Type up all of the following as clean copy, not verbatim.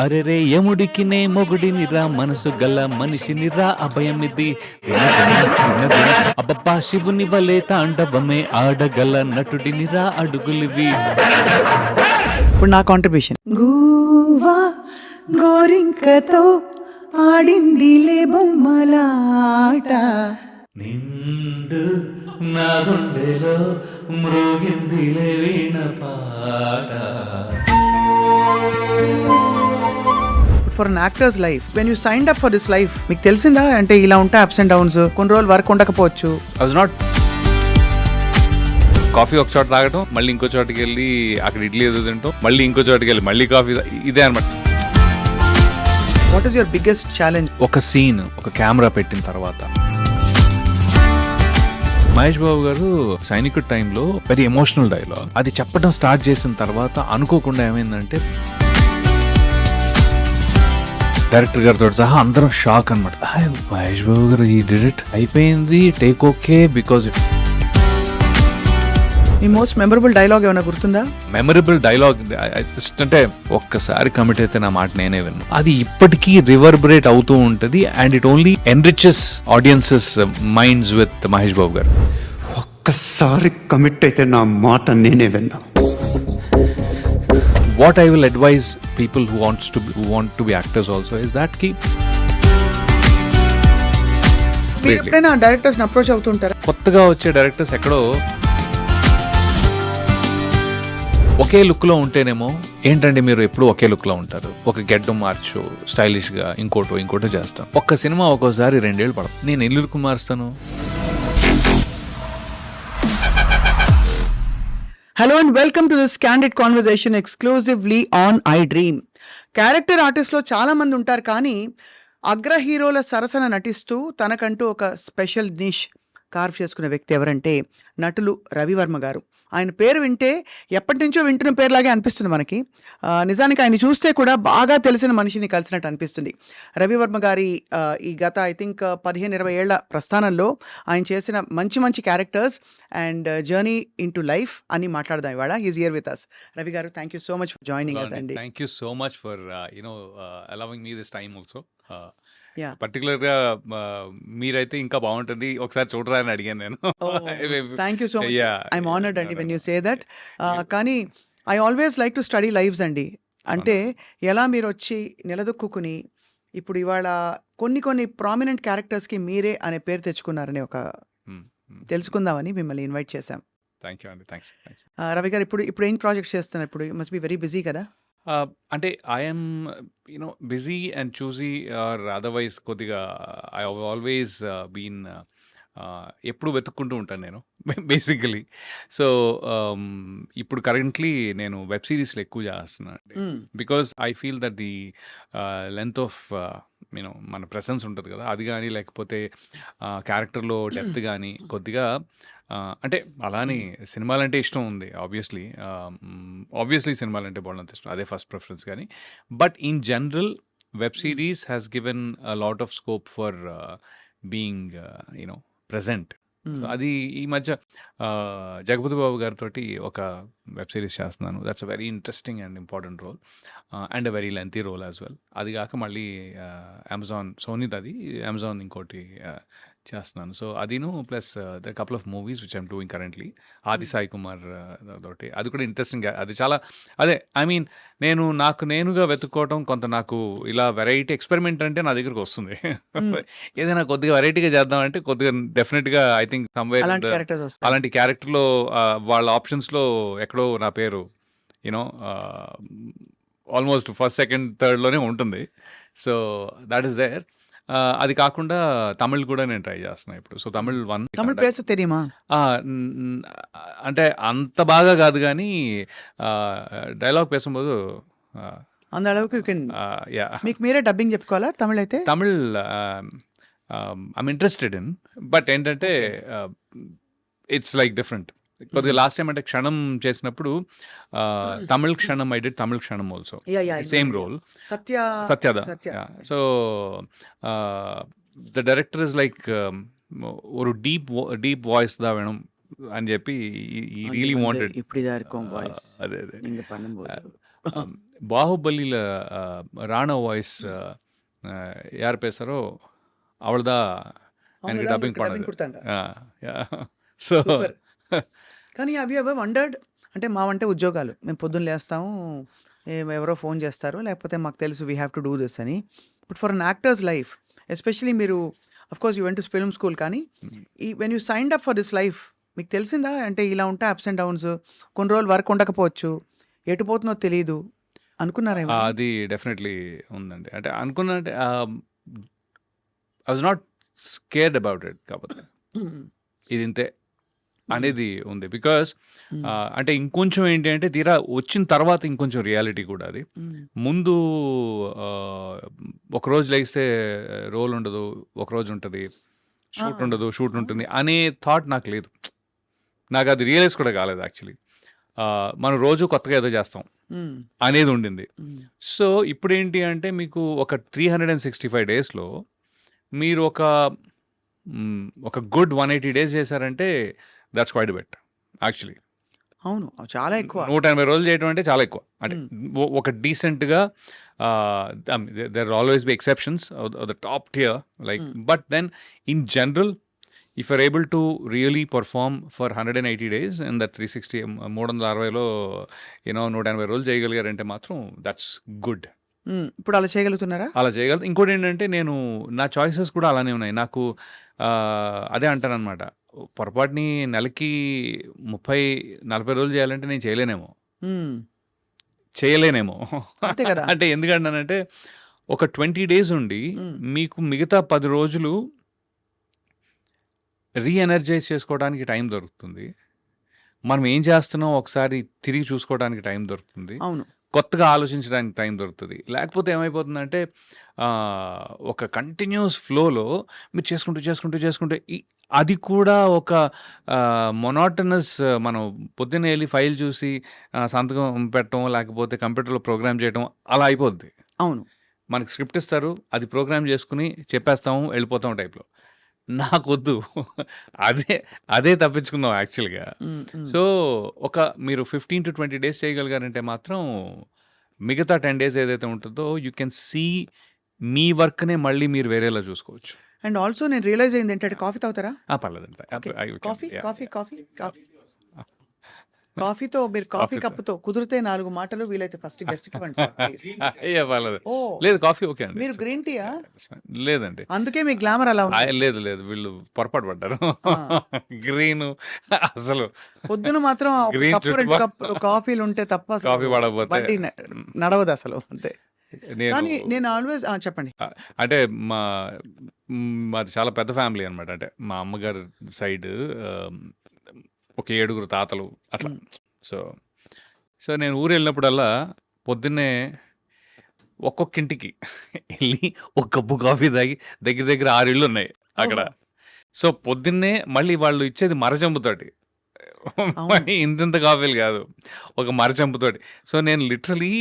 అరెరే యముడికినే మొగుడినిరా మనసు గల మనిషినిరా అభయమిది అబ్బబ్బా శివుని వలే తాండవమే ఆడగల నటుడినిరా అడుగులివి. ఇప్పుడు నా కాంట్రిబ్యూషన్. గూవా గోరింకతో ఆడిందిలే బొమ్మలాట. నిండు నా గుండెలో మృగిందిలే వీణ పాట. For an actors life, when you signed up for this life, మీకు తెలిసిందా అంటే ఇలా ఉంటాయి అప్స్ అండ్ డౌన్స్, కొన్ని రోజులు వర్క్ ఉండకపోవచ్చు. ఐ వాజ్ నాట్ కాఫీ ఒక చోట తాగటం, మళ్ళీ ఇంకో చోటకి వెళ్ళి అక్కడ ఇడ్లీ ఏదో తింటాం, మళ్ళీ ఇంకో చోటకి వెళ్ళి మళ్ళీ కాఫీ, ఇదే అనమాట. What is your biggest challenge? ఒక సీన్, ఒక కెమెరా పెట్టిన తర్వాత మహేష్ బాబు గారు సైనికుడి టైంలో వెరీ ఎమోషనల్ డైలాగ్ అది చెప్పడం స్టార్ట్ చేసిన తర్వాత అనుకోకుండా ఏమైందంటే డైరెక్టర్ గారితో సహా అందరం షాక్ అనమాట. మహేష్ బాబు గారు ఈ డిడ్ ఇట్, అయిపోయింది, take okay. Because me most memorable dialogue ఏమైనా గుర్తుందా? మెమరబుల్ డైలాగ్ జస్ట్ అంటే ఒక్కసారి కమిట్ అయితే నా మాట నేనే విన్నాను, అది ఇప్పటికీ రివర్బరేట్ అవుతూ ఉంటది. And it only enriches audiences minds with Mahesh Babu garu. ఒక్కసారి కమిట్ అయితే నా మాట నేనే విన్నా. What I will advise people who want to be actors also is that మీరు ఎప్పుడైనా డైరెక్టర్స్ అప్రోచ్ అవుతుంటారా? కొత్తగా వచ్చే డైరెక్టర్స్ ఎక్కడో ఒకే లుక్ లో ఉంటేనేమో ఏంటంటే మీరు ఎప్పుడు ఒకే లుక్ లో ఉంటారు, ఒక గెడ్డం మార్చు స్టైలిష్ గా ఇంకోటో చేస్తాం. ఒక్క సినిమా ఒక్కోసారి 2 ఏళ్ళు పడదు. నేను ఎన్ని లుక్ మారుస్తాను? Hello and welcome to this candid conversation exclusively on iDream. Character ఆర్టిస్ట్లో చాలా మంది ఉంటారు, కానీ అగ్ర హీరోల సరసన నటిస్తూ తనకంటూ ఒక స్పెషల్ నిష్ కార్వ్ చేసుకునే వ్యక్తి ఎవరంటే నటులు రవివర్మ గారు. ఆయన పేరు వింటే ఎప్పటి నుంచో వింటున్న పేరులాగే అనిపిస్తుంది మనకి. నిజానికి ఆయన చూస్తే కూడా బాగా తెలిసిన మనిషిని కలిసినట్టు అనిపిస్తుంది. రవివర్మ గారి ఈ గత ఐ థింక్ 15-20 ఏళ్ల ప్రస్థానంలో ఆయన చేసిన మంచి characters and journey into life అని మాట్లాడదాం ఇవాళ. He's here with us. Ravi garu, thank you so much for joining us అండి. Thank you so much for allowing me this time also. Yeah. Particular గా మీరైతే ఇంకా బాగుంటుంది, ఒకసారి చూడరా అని అడిగాను నేను. Thank you so much. Yeah. I'm honoured అండి వెన్ యూ సే దట్. కానీ I always like to study lives అండి. అంటే ఎలా మీరు వచ్చి నిలదొక్కుని ఇప్పుడు ఇవాళ కొన్ని ప్రామినెంట్ క్యారెక్టర్స్కి మీరే అనే పేరు తెచ్చుకున్నారని ఒక తెలుసుకుందామని మిమ్మల్ని ఇన్వైట్ చేశాం. థ్యాంక్ యూ అండి, థ్యాంక్స్. రవి గారు, ఇప్పుడు ఏం ప్రాజెక్ట్ చేస్తున్నారు? ఇప్పుడు మస్ట్ బి వెరీ బిజీ కదా? అంటే I'm busy and choosy or otherwise కొద్దిగా ఐ ఆల్వేస్ బీన్ ఎప్పుడు వెతుక్కుంటూ ఉంటాను నేను బేసికలీ. సో ఇప్పుడు కరెంట్లీ నేను వెబ్ సిరీస్లో ఎక్కువ చేస్తున్నాను అండి. Because I feel that the length of మన ప్రెసెన్స్ ఉంటుంది కదా, అది కానీ లేకపోతే క్యారెక్టర్లో డెప్త్ కానీ కొద్దిగా అంటే అలానే సినిమాలంటే ఇష్టం ఉంది. ఆబ్వియస్లీ సినిమాలంటే బాగుంది ఇష్టం, అదే ఫస్ట్ ప్రిఫరెన్స్. కానీ but in general web series has given a lot of scope for being present. So అది ఈ మధ్య జగపతి బాబు గారితో ఒక వెబ్ సిరీస్ చేస్తున్నాను. That's a very interesting and important role and a very lengthy role as well. అది కాక మళ్ళీ Amazon సోనీది, అది అమెజాన్ ఇంకోటి చేస్తున్నాను. సో అదిను plus the couple of movies which I'm doing currently. Aadi Sai Kumar తోటి, అది కూడా ఇంట్రెస్టింగ్. అది చాలా అదే ఐ మీన్ నాకు నేనుగా వెతుక్కోవటం, కొంత నాకు ఇలా వెరైటీ ఎక్స్పెరిమెంట్ అంటే నా దగ్గరకు వస్తుంది. ఏదైనా కొద్దిగా వెరైటీగా చేద్దామంటే కొద్దిగా డెఫినెట్గా ఐ థింక్ సమ్వేర్ అలాంటి క్యారెక్టర్లో వాళ్ళ ఆప్షన్స్లో ఎక్కడో నా పేరు ఆల్మోస్ట్ ఫస్ట్ సెకండ్ థర్డ్లోనే ఉంటుంది. So that is there. అది కాకుండా తమిళ్ కూడా నేను ట్రై చేస్తున్నాను ఇప్పుడు. సో తమిళ్ పేస తెలియమా? అంటే అంత బాగా కాదు, కానీ డైలాగ్ పేసుம்போదు అంద అళவுக்கு మీకు మీరే డబ్బింగ్ చెప్పుకోవాలా తమిళ్ అయితే? Tamil I'm interested in, but ఏంటంటే ఇట్స్ లైక్ డిఫరెంట్. కొద్దిగా లాస్ట్ టైం అంటే క్షణం చేసినప్పుడు Tamil Kshanam I did Tamil Kshanam also, same role, సత్యద. So the director is like ஒரு డీప్ వాయిస్ దా వేణం అని చెప్పి ఈ రియలీ వాంటెడ్. இப்படி தான் இருக்கும் வாய்ஸ். అదే நீங்க பண்ணும்போது ಬಾಹುಬಲಿಲ ರಾಣಾ ವಾಯ್ಸ್ ಯಾರು பேசுறோ அவள்தான் எனக்கு டப்பிங் பண்ணது. కుడతాంగా సో సూపర్. కానీ అవి ఎవర్ వండర్డ్ అంటే మావంటే ఉద్యోగాలు మేము పొద్దున్న లేస్తాము, ఎవరో ఫోన్ చేస్తారు, లేకపోతే మాకు తెలుసు we have to do this అని. But for an actors life especially మీరు of course you went to film school, కానీ ఈ when you signed up for this life మీకు తెలిసిందా అంటే ఇలా ఉంటాయి అప్స్ అండ్ డౌన్స్, కొన్ని రోజులు వర్క్ ఉండకపోవచ్చు, ఎటు పోతుందో తెలియదు అనుకున్నారా ఏమైనా? అది డెఫినెట్లీ ఉందండి. అంటే అనుకున్నా అంటే I was not scared about it, కాకపోతే ఇది ఇంతే అనేది ఉంది. బికాస్ అంటే ఇంకొంచెం ఏంటి అంటే తీరా వచ్చిన తర్వాత ఇంకొంచెం రియాలిటీ కూడా అది. ముందు ఒకరోజు లేస్తే రోల్ ఉండదు, ఒకరోజు ఉంటుంది, షూట్ ఉండదు, షూట్ ఉంటుంది అనే థాట్ నాకు లేదు. నాకు అది రియలైజ్ కూడా కాలేదు యాక్చువల్లీ. మనం రోజు కొత్తగా ఏదో చేస్తాం అనేది ఉండింది. సో ఇప్పుడు ఏంటి అంటే మీకు ఒక 365 డేస్లో మీరు ఒక గుడ్ 180 డేస్ చేశారంటే దట్స్ క్వైట్ బెట్ యాక్చువల్లీ. అవును, చాలా ఎక్కువ. 180 రోజులు చేయడం అంటే చాలా ఎక్కువ. అంటే ఒక డీసెంట్గా there always be exceptions the top tier like, but then in general if are able to really perform for 180 days and that 360 360లో 180 రోజులు చేయగలిగారంటే మాత్రం దట్స్ గుడ్. ఇప్పుడు అలా చేయగలుగుతున్నారా? అలా చేయగలుగుతా. ఇంకోటి ఏంటంటే నేను నా చాయిసెస్ కూడా అలానే ఉన్నాయి. నాకు అదే అంటానన్నమాట, పొరపాటుని నెలకి 30-40 రోజులు చేయాలంటే నేను చేయలేనేమో. అంతే కదా. అంటే ఎందుకంటానంటే ఒక 20 డేస్ ఉండి మీకు మిగతా 10 రోజులు రీఎనర్జైజ్ చేసుకోవడానికి టైం దొరుకుతుంది. మనం ఏం చేస్తున్నాం ఒకసారి తిరిగి చూసుకోవడానికి టైం దొరుకుతుంది. అవును, కొత్తగా ఆలోచించడానికి టైం దొరుకుతుంది. లేకపోతే ఏమైపోతుందంటే ఒక కంటిన్యూస్ ఫ్లోలో మీరు చేసుకుంటూ అది కూడా ఒక మొనాటనస్, మనం పొద్దున్నే వెళ్ళి ఫైల్ చూసి సంతకం పెట్టడం, లేకపోతే కంప్యూటర్లో ప్రోగ్రామ్ చేయడం అలా అయిపోద్ది. అవును, మనకి స్క్రిప్ట్ ఇస్తారు, అది ప్రోగ్రామ్ చేసుకుని చెప్పేస్తాము, వెళ్ళిపోతాం టైప్లో. నాకొద్దు, అదే తప్పించుకుందాం యాక్చువల్గా. సో మీరు 15 to 20 డేస్ చేయగలిగారంటే మాత్రం మిగతా 10 డేస్ ఏదైతే ఉంటుందో యూ కెన్ సీ మీ వర్క్నే మళ్ళీ మీరు వేరేలా చూసుకోవచ్చు. అండ్ ఆల్సో నేను రియలైజ్ అయింది ఏంటంటే, కాఫీ తాగుతారా? పర్లేదండి. కాఫీ కాఫీ కాఫీ కాఫీ కాఫీతో మీరు కాఫీ కప్పుతో కుదిరితే 4 మాటలు, వీలైతే ఫస్ట్ గెస్ట్ ఇవ్వండి సార్, ప్లీజ్. పర్లేదు. ఓ, లేదు కాఫీ ఓకే అండి. మీరు గ్రీన్ టీయా? లేదండి, అందుకే మీ గ్లామర్ అలా ఉంది. లేదు వీళ్ళు పొరపాటు పడ్డారు. గ్రీన్ అసలు పొద్దున మాత్రం ఒక Green కప్పు 2 కప్పులు కాఫీలు ఉంటే తప్ప అసలు కాఫీ పడకపోతే బండి నడవదు అసలు, అంతే. కానీ నేను నేను ఆల్వేస్ చెప్పండి. అంటే మాది చాలా పెద్ద ఫ్యామిలీ అనమాట. అంటే మా అమ్మగారి సైడ్ ఒక 7 తాతలు అట్లా. సో నేను ఊరు వెళ్ళినప్పుడల్లా పొద్దున్నే ఒక్కొక్క ఇంటికి వెళ్ళి ఒక కప్పు కాఫీ తాగి దగ్గర 6 ఇళ్ళు ఉన్నాయి అక్కడ. సో పొద్దున్నే మళ్ళీ వాళ్ళు ఇచ్చేది మరచెంపుతోటి, ఇంత కాఫీలు కాదు, ఒక మరచెంపుతోటి. సో నేను లిటరలీ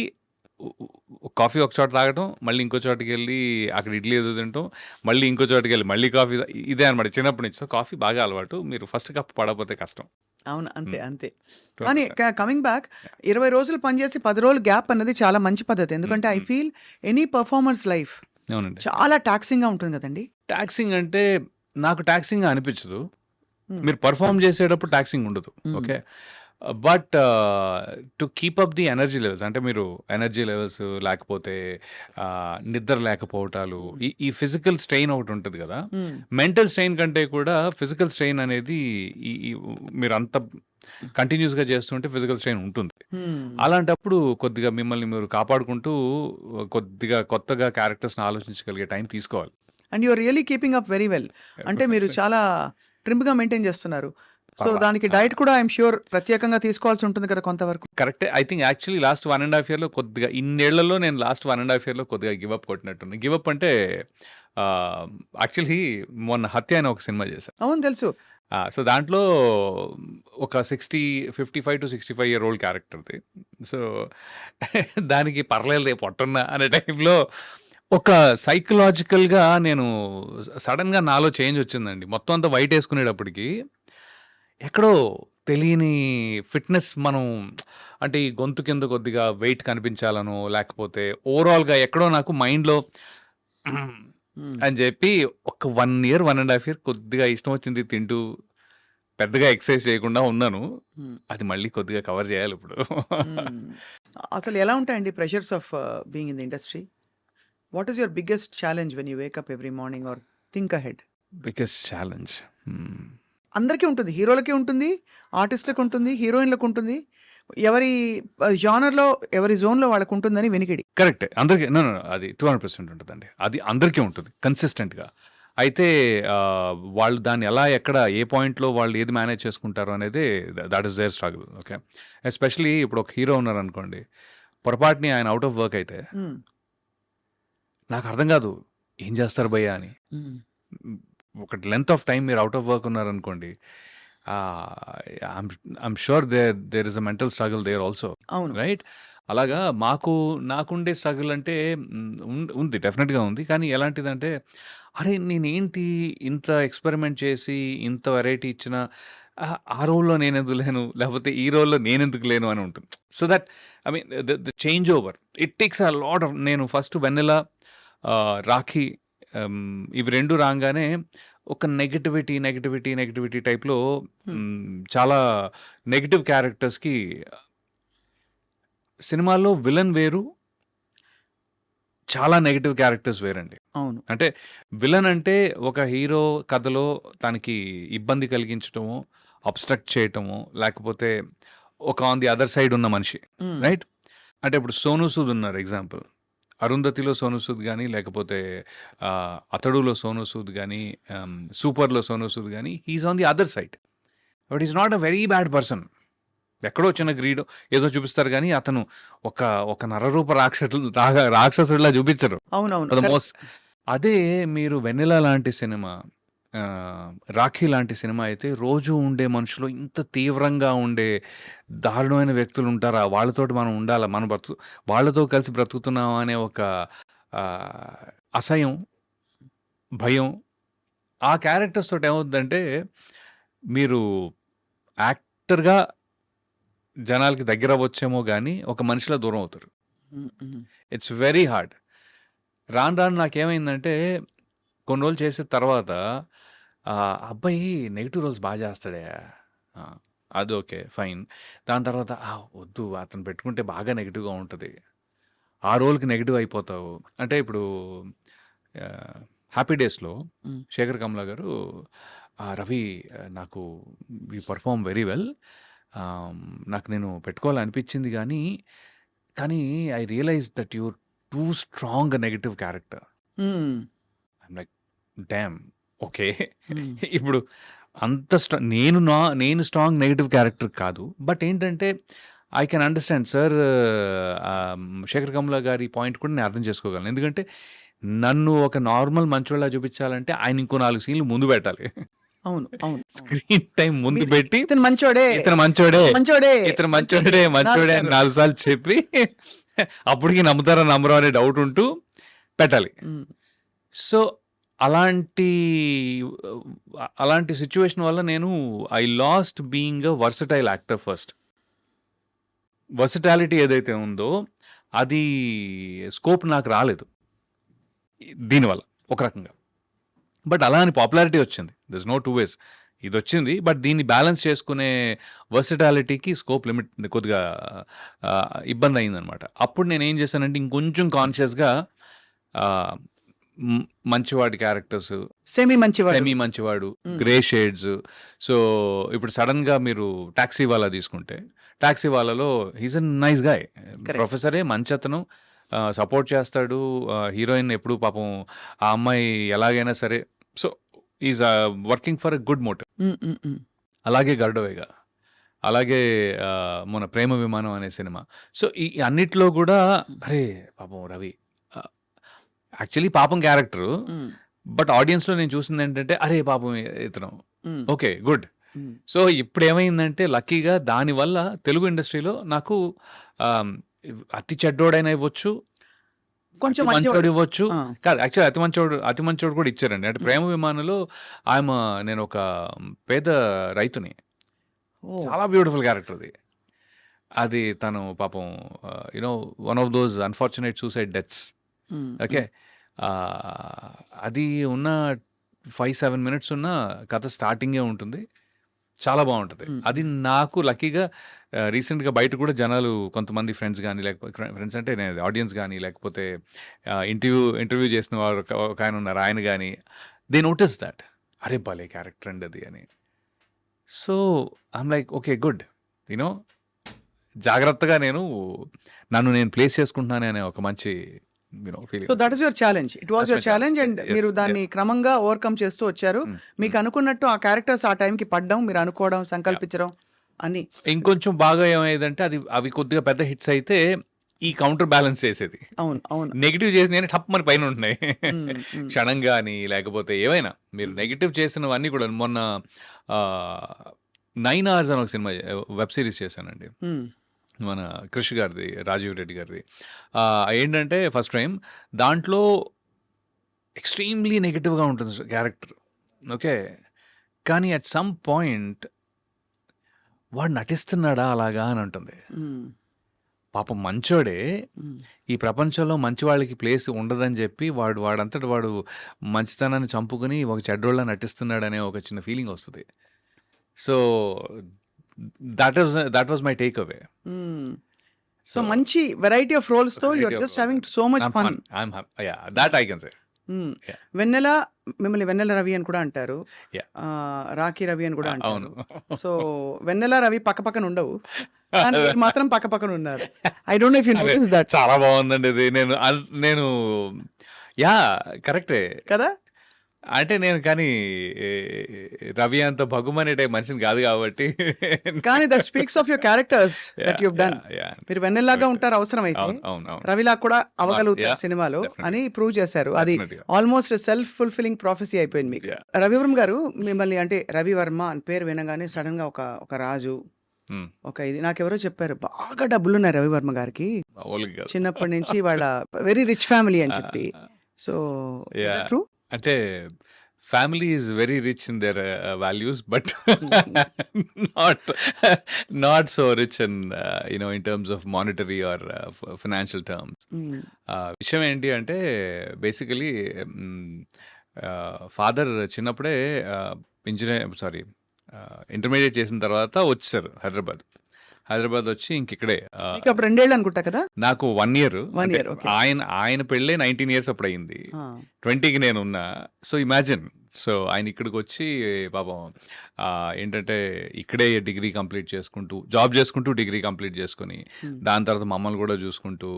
కాఫీ ఒక చోట తాగటం, మళ్ళీ ఇంకో చోటుకి వెళ్ళి అక్కడ ఇడ్లీ ఏదో తింటాం, మళ్ళీ ఇంకో చోటుకి వెళ్ళి మళ్ళీ కాఫీ, ఇదే అనమాట చిన్నప్పటి నుంచి. సో కాఫీ బాగా అలవాటు. మీరు ఫస్ట్ కప్ పడకపోతే కష్టం. అవును, అంతే. కానీ కమింగ్ బ్యాక్, 20 రోజులు పనిచేసి 10 రోజులు గ్యాప్ అన్నది చాలా మంచి పద్ధతి. ఎందుకంటే I feel any performers life అవునండి, చాలా టాక్సింగ్ గా ఉంటుంది కదండి. టాక్సింగ్ అంటే నాకు టాక్సింగ్ అనిపించదు. మీరు పర్ఫామ్ చేసేటప్పుడు టాక్సింగ్ ఉండదు, okay. But to keep up the energy levels, అంటే మీరు ఎనర్జీ లెవెల్స్ లేకపోతే నిద్ర లేకపోవటాలు, ఈ ఫిజికల్ స్ట్రెయిన్ ఒకటి ఉంటుంది కదా. మెంటల్ స్ట్రెయిన్ కంటే కూడా ఫిజికల్ స్ట్రెయిన్ అనేది మీరు అంత కంటిన్యూస్గా చేస్తుంటే ఫిజికల్ స్ట్రెయిన్ ఉంటుంది. అలాంటప్పుడు కొద్దిగా మిమ్మల్ని మీరు కాపాడుకుంటూ కొద్దిగా కొత్తగా క్యారెక్టర్స్ని ఆలోచించగలిగే టైం తీసుకోవాలి. And you're really keeping up very well. అంటే మీరు చాలా ట్రిమ్గా మెయింటైన్ చేస్తున్నారు. సో దానికి డైట్ కూడా ఐఎమ్ ష్యూర్ ప్రత్యేకంగా తీసుకోవాల్సి ఉంటుంది కదా కొంతవరకు. కరెక్టే. ఐ థింక్ యాక్చువల్లీ లాస్ట్ 1.5 yearలో కొద్దిగా, ఇన్నేళ్లలో నేను లాస్ట్ 1.5 yearలో కొద్దిగా గివప్ కొట్టినట్టున్నాను. గివప్ అంటే యాక్చువల్లీ మొన్న హత్య అని ఒక సినిమా చేశాను. అవును, తెలుసు. సో దాంట్లో ఒక 55 to 65 year old క్యారెక్టర్ది. సో దానికి పర్లేదు పొట్టున్నా అనే టైంలో ఒక సైకలాజికల్గా నేను సడన్గా నాలో చేంజ్ వచ్చిందండి. మొత్తం అంతా వైట్ వేసుకునేటప్పటికి ఎక్కడో తెలియని ఫిట్‌నెస్ మనం అంటే ఈ గొంతు కింద కొద్దిగా వెయిట్ కనిపించాలనో, లేకపోతే ఓవరాల్‌గా ఎక్కడో నాకు మైండ్‌లో హ్మ్. అని చెప్పి ఒక 1 ఇయర్, 1 ½ ఇయర్ కొద్దిగా ఇష్టం వచ్చింది తింటూ, పెద్దగా ఎక్సర్సైజ్ చేయకుండా ఉన్నాను. హ్మ్. అది మళ్ళీ కొద్దిగా కవర్ చేయాలిప్పుడు. హ్మ్. అసలు ఎలా ఉంటాయండి pressures of being in the industry? What is your biggest challenge when you wake up every morning or think ahead? Biggest challenge. అందరికీ ఉంటుంది. హీరోలకి ఉంటుంది, ఆర్టిస్ట్‌లకి ఉంటుంది, హీరోయిన్‌లకి ఉంటుంది. ఎవరి జానర్‌లో, ఎవరి జోన్‌లో వాళ్ళకుంటుందని వినికిడి. కరెక్టే. అందరికి నో, నో, నో. అది 200% ఉంటదండి. అది అందరికీ ఉంటుంది కన్సిస్టెంట్‌గా. అయితే వాళ్ళు దాన్ని ఎలా, ఎక్కడ, ఏ పాయింట్‌లో వాళ్ళు ఏది మేనేజ్ చేసుకుంటారు అనేది that is there struggle. Okay. Especially ఇప్పుడు ఒక హీరో ఉన్నారనుకోండి. పొరపాటుని ఆయన ఔట్ ఆఫ్ వర్క్ అయితే హ్మ్. నాకు అర్థం కాదు. ఏం చేస్తారు భయ్యా అని. హ్మ్. ఒక లెంత్ ఆఫ్ టైమ్ మీరు ఔట్ ఆఫ్ వర్క్ ఉన్నారనుకోండి. I'm sure there is a mental struggle there also. అవును. రైట్? అలాగా నాకుండే స్ట్రగుల్ అంటే ఉంది. డెఫినెట్‌గా ఉంది. కానీ ఎలాంటిదంటే, అరే! నేనేంటి ఇంత ఎక్స్‌పెరిమెంట్ చేసి, ఇంత వెరైటీ ఇచ్చినా ఆ రోల్‌లో నేనెందుకు లేను? లేకపోతే ఈ రోల్‌లో నేనెందుకు లేను అని ఉంటుంది. So that I mean the change over. It takes a lot of నేను ఫస్ట్ 'వెన్నెల', 'రాఖీ' ఇవి 2 రాంగానే ఒక నెగటివిటీ టైప్‌లో చాలా నెగెటివ్ క్యారెక్టర్స్‌కి సినిమాల్లో విలన్ వేరు. చాలా నెగెటివ్ క్యారెక్టర్స్ వేరండి. అవును. అంటే విలన్ అంటే ఒక హీరో కథలో తనకి ఇబ్బంది కలిగించటమో, అబ్‌స్ట్రక్ట్ చేయటమో, లేకపోతే ఒక ఆన్ ది అదర్ సైడ్ ఉన్న మనిషి. హ్మ్. రైట్? అంటే ఇప్పుడు 'సోనూ సూద్' ఉన్నారు ఎగ్జాంపుల్. 'అరుంధతిలో' 'సోనూ సూద్' గాని, లేకపోతే 'అతడులో' 'సోనూ సూద్' గాని, 'సూపర్‌లో' 'సోనూ సూద్' గాని, he is on the other side. But he is not a very bad person. ఎక్కడో చిన్న గ్రీడో ఏదో చూపిస్తారు గానీ, అతను ఒక ఒక నరరూప రాక్షసుడిలా చూపించరు. అవునవును. For the correct. మోస్ట్. అదే మీరు 'వెన్నెల' లాంటి సినిమా, 'రాఖీ' లాంటి సినిమా అయితే రోజు ఉండే మనుషులు ఇంత తీవ్రంగా ఉండే దారుణమైన వ్యక్తులు ఉంటారా? వాళ్ళతోటి మనం ఉండాలా? మనం వాళ్ళతో కలిసి బ్రతుకుతున్నామా అనే ఒక ఆహ్, అసహ్యం, భయం. ఆ క్యారెక్టర్స్ తోటి ఏమవుద్దంటే, మీరు యాక్టర్‌గా జనాలకి దగ్గరవ్వచ్చేమో గానీ, ఒక మనిషిలా దూరం అవుతారు. హ్మ్. హ్మ్. It's very hard. రాను రాను నాకేమైందంటే, కొన్ని రోజులు చేసిన తర్వాత అబ్బాయి నెగెటివ్ రోల్స్ బా చేస్తాడే. ఆ! అది ఓకే. ఫైన్. దాని తర్వాత వద్దు అతను పెట్టుకుంటే బాగా నెగెటివ్‌గా ఉంటది. ఆ రోల్‌కి నెగెటివ్ అయిపోతావు. అంటే ఇప్పుడు 'హ్యాపీ డేస్‌లో' హ్మ్. శేఖర్ కమ్ల గారు రవి, నాకు యూ పెర్ఫార్మ్ వెరీ వెల్. నాకు నేను పెట్టుకోవాలనిపించింది కానీ I realise that you're too strong negative character. Hmm. I'm like damn! Okay. Hmm. ఇప్పుడు అంత నేను స్ట్రాంగ్ నెగెటివ్ క్యారెక్టర్ కాదు. బట్ ఏంటంటే I can understand sir. Sekhar Kammula గారి పాయింట్ కూడా నేను అర్థం చేసుకోగలను. ఎందుకంటే నన్ను ఒక నార్మల్ మంచోడిలా చూపించాలంటే ఆయన ఇంకో 4 సీన్‌లు ముందు పెట్టాలి. అవును. అవును. అవును. స్క్రీన్ టైమ్ ముందు మీరు పెట్టి ఇతను మంచోడే. ఇతను మంచోడే, మంచోడే. ఇతను మంచోడే అని 4 సార్లు చెప్పి అప్పటికి నమ్ముతారో నమ్మరో అనే డౌట్ ఉంటూ పెట్టాలి. హ్మ్. సో అలాంటి అలాంటి సిట్యుయేషన్ వల్ల నేను I last being a versatile actor first. Versatility ఏదైతే ఉందో అది స్కోప్ నాకు రాలేదు దీనివల్ల ఒక రకంగా. బట్ అలా అని పాపులారిటీ వచ్చింది. There is no two ways. ఇదొచ్చింది. బట్ దీన్ని బ్యాలెన్స్ చేసుకునే వర్సటాలిటీకి స్కోప్ లిమిట్ కొద్దిగా ఇబ్బందయిందనమాట. అప్పుడు నేనేం చేశానంటే ఇంకొంచెం కాన్షియస్‌గా ఆహ్, మంచివాడి క్యారెక్టర్స్, సెమీ మంచివాడు. సెమీ మంచివాడు, హ్మ్. Grey shades. సో, ఇప్పుడు సడెన్‌గా మీరు 'టాక్సీవాలా' తీసుకుంటే, 'టాక్సీవాలాలో' he is a nice guy. Correct. ప్రొఫెసరే మంచతను. సపోర్ట్ చేస్తాడు. హీరోయిన్ ఎప్పుడు పాపం ఆ అమ్మాయి ఎలాగైనా సరే so, is working for a good motive. Hmm. Hmm. హ్మ్. అలాగే 'గరుడవేగ'. అలాగే మొన్న 'ప్రేమ విమానం' అనే సినిమా. సో, ఈ అన్నిట్లో గూడా అరే! పాపం రవి యాక్చువల్లీ పాపం క్యారెక్టరు. హ్మ్. బట్ ఆడియన్స్‌లో నేను చూసిందేంటంటే, అరే! పాపం ఇతను హ్మ్. ఓకే. గుడ్. హ్మ్. సో, ఇప్పుడేమైందంటే లక్కీగా దానివల్ల తెలుగు ఇండస్ట్రీలో నాకు ఆహ్, అతి చెడ్డోడైనా ఇవ్వచ్చు, కొంచెం అతి మంచివాడు. మంచోడు ఇవ్వచ్చు. ఆ! కాదు యాక్చువల్లీ అతి మంచోడు కూడా ఇచ్చారండి. అంటే 'ప్రేమ విమానంలో' నేనొక పేద రైతుని. చాలా బ్యూటిఫుల్ క్యారెక్టర్ అది. అది తను పాపం one of those unfortunate suicide deaths. Okay. అది ఉన్న 5-7 మినిట్స్ ఉన్న కథ స్టార్టింగే ఉంటుంది. చాలా బాగుంటుంది. అది నాకు లక్కీగా రీసెంట్గా బయట కూడా జనాలు కొంతమంది ఫ్రెండ్స్ కానీ, లేకపోతే ఫ్రెండ్స్ అంటే నేను ఆడియన్స్ కానీ, లేకపోతే ఇంటర్వ్యూ చేసిన వారు ఒక ఆయన ఉన్నారు, ఆయన కానీ దే నోటీస్ దట్ అరే భలే క్యారెక్టర్ అండి అది అని. So I'm like okay good, జాగ్రత్తగా నన్ను నేను ప్లేస్ చేసుకుంటున్నాను అనే ఒక మంచి feeling. So that is your challenge. It was That's your my challenge challenge. And Yes, మీరు దాన్ని క్రమంగా ఓవర్కమ్ చేస్తూ వచ్చారు. మీకు అనుకున్నట్టు ఆ క్యారెక్టర్స్ ఆ టైంకి పడ్డం, మీరు అనుకోవడం, సంకల్పించడం అన్ని. ఇంకొంచెం బాగా ఏమైందంటే అవి కొద్దిగా పెద్ద హిట్స్ అయితే ఈ కౌంటర్ బ్యాలెన్స్ చేసేది. అవును, అవును. నెగిటివ్ చేసిన టప్ మన పైన ఉంటున్నాయి. మ్మ్, మ్మ్. క్షణం కానీ లేకపోతే ఏవైనా మీరు నెగిటివ్ చేసినవన్నీ కూడా మొన్న 9 hours అని ఒక సినిమా వెబ్ సిరీస్ చేశానండి, మ్మ్. మన క్రిష్ గారిది, రాజీవ్ రెడ్డి గారిది. ఏంటంటే ఫస్ట్ టైం దాంట్లో ఎక్స్ట్రీమ్లీ నెగిటివ్గా ఉంటుంది క్యారెక్టర్. ఓకే. కానీ అట్ సమ్ పాయింట్ వాడు నటిస్తున్నాడా అలాగా అని ఉంటుంది. మ్మ్. పాపం మంచోడే, మ్మ్. ఈ ప్రపంచంలో మంచి వాళ్ళకి ప్లేస్ ఉండదని చెప్పి వాడంతటి వాడు మంచితనాన్ని చంపుకుని ఒక చెడ్డోళ్ళ నటిస్తున్నాడనే ఒక చిన్న ఫీలింగ్ వస్తుంది. So that was my takeaway. Hmm. So మంచి వెరైటీ ఆఫ్ రోల్స్ తో you're just having so much fun. That I can say. Yeah. Vennela, మిమ్మల్ని వెన్నెల రవి అని కూడా అంటారు, Yeah. రాఖీ రవి అని కూడా అంటారు. అవును. సో వెన్నెల రవి పక్క పక్కన ఉండవు, కానీ మీరు మాత్రం పక్క పక్కన ఉన్నారు. I don't no if you notice that. చాలా బాగుందండి ఇది. నేను యా కరెక్టే కదా. అంటే నేను కానీ రవి అంత భగుమనే టైప్ మనిషిని కాదు కాబట్టి. కానీ that speaks of your characters that you have done. మీరు వెన్నెల్లాగా ఉంటారు అవసరం అయితే, అవును. రవిలా కూడా అవ్వగలుగుతారు Yeah, సినిమాలో definitely. అని ప్రూవ్ చేశారు. అది Definitely. Almost self fulfilling prophecy అయిపోయింది మీకు. Yeah. రవివర్మ గారు మిమ్మల్ని అంటే రవివర్మ అని పేరు వినగానే సడన్ గా ఒక రాజు, ఒక ఇది నాకెవరో చెప్పారు, బాగా డబ్బులు ఉన్నాయి రవివర్మ గారికి చిన్నప్పటి నుంచి, వాళ్ళ వెరీ రిచ్ ఫ్యామిలీ అని చెప్పి. So Yeah. ట్రూ. అంటే family is very rich in their values, but not so rich in terms of monetary or financial terms. విషయం ఏంటి అంటే బేసికలీ ఫాదర్ చిన్నప్పుడే ఇంటర్మీడియట్ చేసిన తర్వాత వచ్చేసారు హైదరాబాద్ వచ్చి ఇంకిక్కడే. మీకు అప్పుడు 2 ఏళ్ళు అనుకుంటా కదా. నాకు 1 year. 1 year, okay. ఆయన పెళ్ళే 19 years అప్పుడు అయింది. 20కి నేను ఉన్నా. So imagine. సో ఆయన ఇక్కడికి వచ్చి పాపం ఏంటంటే ఇక్కడే డిగ్రీ కంప్లీట్ చేసుకుంటూ, జాబ్ చేసుకుంటూ డిగ్రీ కంప్లీట్ చేసుకుని, దాని తర్వాత మమ్మల్ని కూడా చూసుకుంటూ,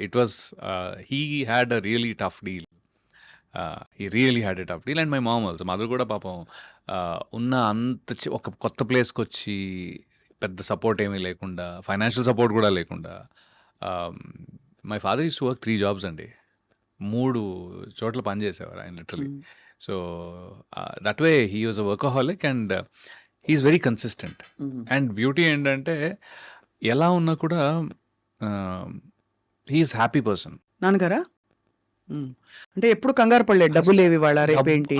it was he had a really tough deal. He really had a tough deal. And my mom also, mother కూడా పాపం ఉన్న అంత ఒక కొత్త ప్లేస్కి వచ్చి పెద్ద సపోర్ట్ ఏమీ లేకుండా, ఫైనాన్షియల్ సపోర్ట్ కూడా లేకుండా. My father use to work 3 jobs అండి. 3 చోట్ల పనిచేసేవారు ఆయన literally. So that way he was a workaholic and he's very consistent. And beauty ఏంటంటే ఎలా ఉన్నా కూడా హీఈస్ హ్యాపీ పర్సన్. నాన్నగారా అంటే ఎప్పుడు కంగారు పడలేదు, డబ్బులు లేవి వాళ్ళ రేపేంటి.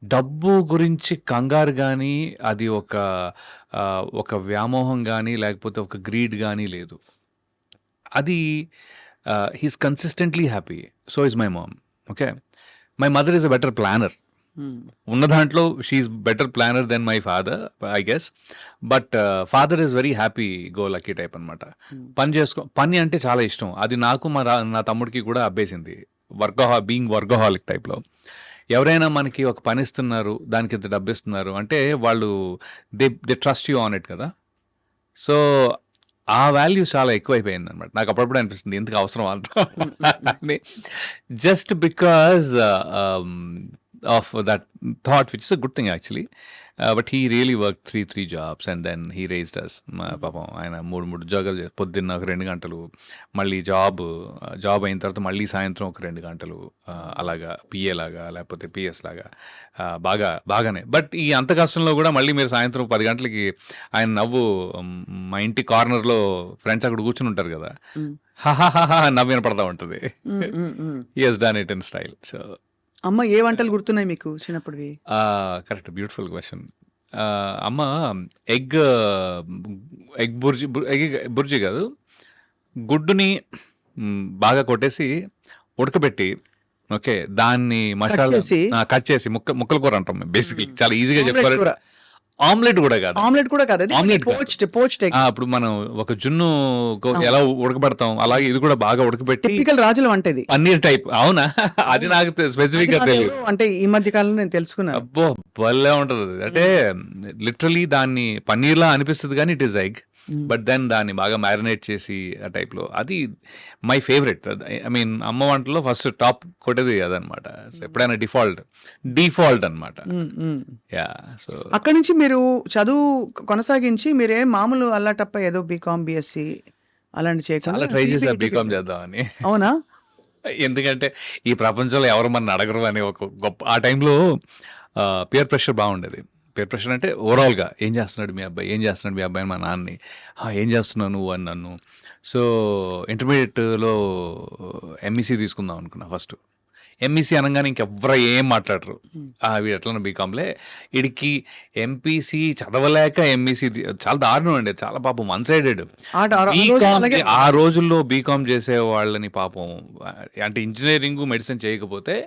డబ్బు గురించి కంగారు కానీ, అది ఒక వ్యామోహం కానీ, లేకపోతే ఒక గ్రీడ్ కానీ లేదు. అది he's consistently happy. So is my mom. Okay. My mother is a better planner. ఉన్న దాంట్లో she's better planner then my father I guess. But father is very happy go lucky type అనమాట. పని అంటే చాలా ఇష్టం. అది నాకు నా తమ్ముడికి కూడా అబ్బేసింది. బీయింగ్ వర్కహాలిక్ టైప్లో. ఎవరైనా మనకి ఒక పని ఇస్తున్నారు, దానికి ఇంత డబ్బు ఇస్తున్నారు అంటే వాళ్ళు they trust you on it కదా. సో ఆ వాల్యూ చాలా ఎక్కువైపోయింది అనమాట. నాకు అప్పుడప్పుడు అనిపిస్తుంది ఎందుకు అవసరం అంత, just because of that thought, which is a good thing actually. But he really work 3 jobs and then he raised us. పాపం ఆయన 3 ఉద్యోగాలు పొద్దున్న ఒక 2 గంటలు, మళ్ళీ జాబ్ అయిన తర్వాత మళ్ళీ సాయంత్రం ఒక 2 గంటలు, అలాగా పిఏ లాగా లేకపోతే పిఎస్ లాగా బాగానే. బట్ ఈ అంత కష్టంలో కూడా మళ్ళీ మీరు సాయంత్రం 10 గంటలకి ఆయన నవ్వు మా ఇంటి కార్నర్లో ఫ్రెండ్స్ అక్కడ కూర్చుని ఉంటారు కదా, హాహాహా నవ్వు వినపడతా ఉంటుంది. He has done it in style. So అమ్మ ఏ వంటలు గుర్తున్నాయి మీకు చిన్నప్పటివి? Correct, beautiful question. అమ్మ egg egg bhurji egg bhurji కాదు, గుడ్డుని బాగా కొట్టేసి ఉడకబెట్టి, ఓకే, దాన్ని మసాలా చేసి? కట్ చేసి ముక్కల కూర అంటాం బేసిక్లీ, చాలా ఈజీగా ఆమ్లెట్ చెప్పుకోవాలి. కూర. ఆమ్లెట్ కూడా కాదు, ఆమ్లెట్ కూడా కాదు, అది ఆమ్లెట్ కాదు. Poached egg. అప్పుడు మనం ఒక జున్ను ఎలా ఉడకబెడతాం అలాగే ఇది కూడా బాగా ఉడకబెట్టి టిపికల్ రాజుల వంట ఇది. పన్నీర్ టైప్. అవునా? అది నాకు స్పెసిఫిక్ గా అది తెలియదు. ఎవరో అంటే ఈ మధ్య కాలంలో నేను తెలుసుకున్నాను. అబ్బో భలే ఉంటది అది. అంటే లిటరలీ దాన్ని పన్నీర్ లా అనిపిస్తుంది కానీ it is egg. But then దాన్ని బాగా మ్యారినేట్ చేసి ఆ టైప్ లో, అది మై ఫేవరెట్. ఐ మీన్ అమ్మ వంటలో ఫస్ట్ టాప్ కొట్టేది అదనమాట. ఎప్పుడైనా డిఫాల్ట్ అనమాట. యా. సో అక్కడి నుంచి మీరు చదువు కొనసాగించి మీరే మామూలు అల్లాటప్ప ఏదో బీకామ్ బిఎస్సి అలాంటి చాలా చేయకుండా ట్రై చేసా CBIT బీకామ్ చేద్దామని. అవునా? ఎందుకంటే ఈ ప్రపంచంలో ఎవరు మన అడగరు అని ఒక గొప్ప, ఆ టైంలో పియర్ ప్రెషర్ బాగుండేది. పియర్ ప్రెషర్ అంటే ఓవరాల్గా ఏం చేస్తున్నాడు మీ అబ్బాయి, ఏం చేస్తున్నాడు మీ అబ్బాయి అని మా నాన్నని, ఏం చేస్తున్నావు నువ్వు అని నన్ను. సో ఇంటర్మీడియట్లో ఎంఈసీ తీసుకుందాం అనుకున్నా ఫస్ట్. ఎంఈసీ అనగానే ఇంకెవ్వరు ఏం మాట్లాడరు, వీడు ఎట్లా బీకామ్లే, వీడికి ఎంపీసీ చదవలేక ఎంఈసీ చాలా దారుణం అండి, చాలా పాపం వన్ సైడెడ్. ఆ రోజుల్లో బీకామ్ చేసే వాళ్ళని పాపం, అంటే ఇంజనీరింగ్ మెడిసిన్ చేయకపోతే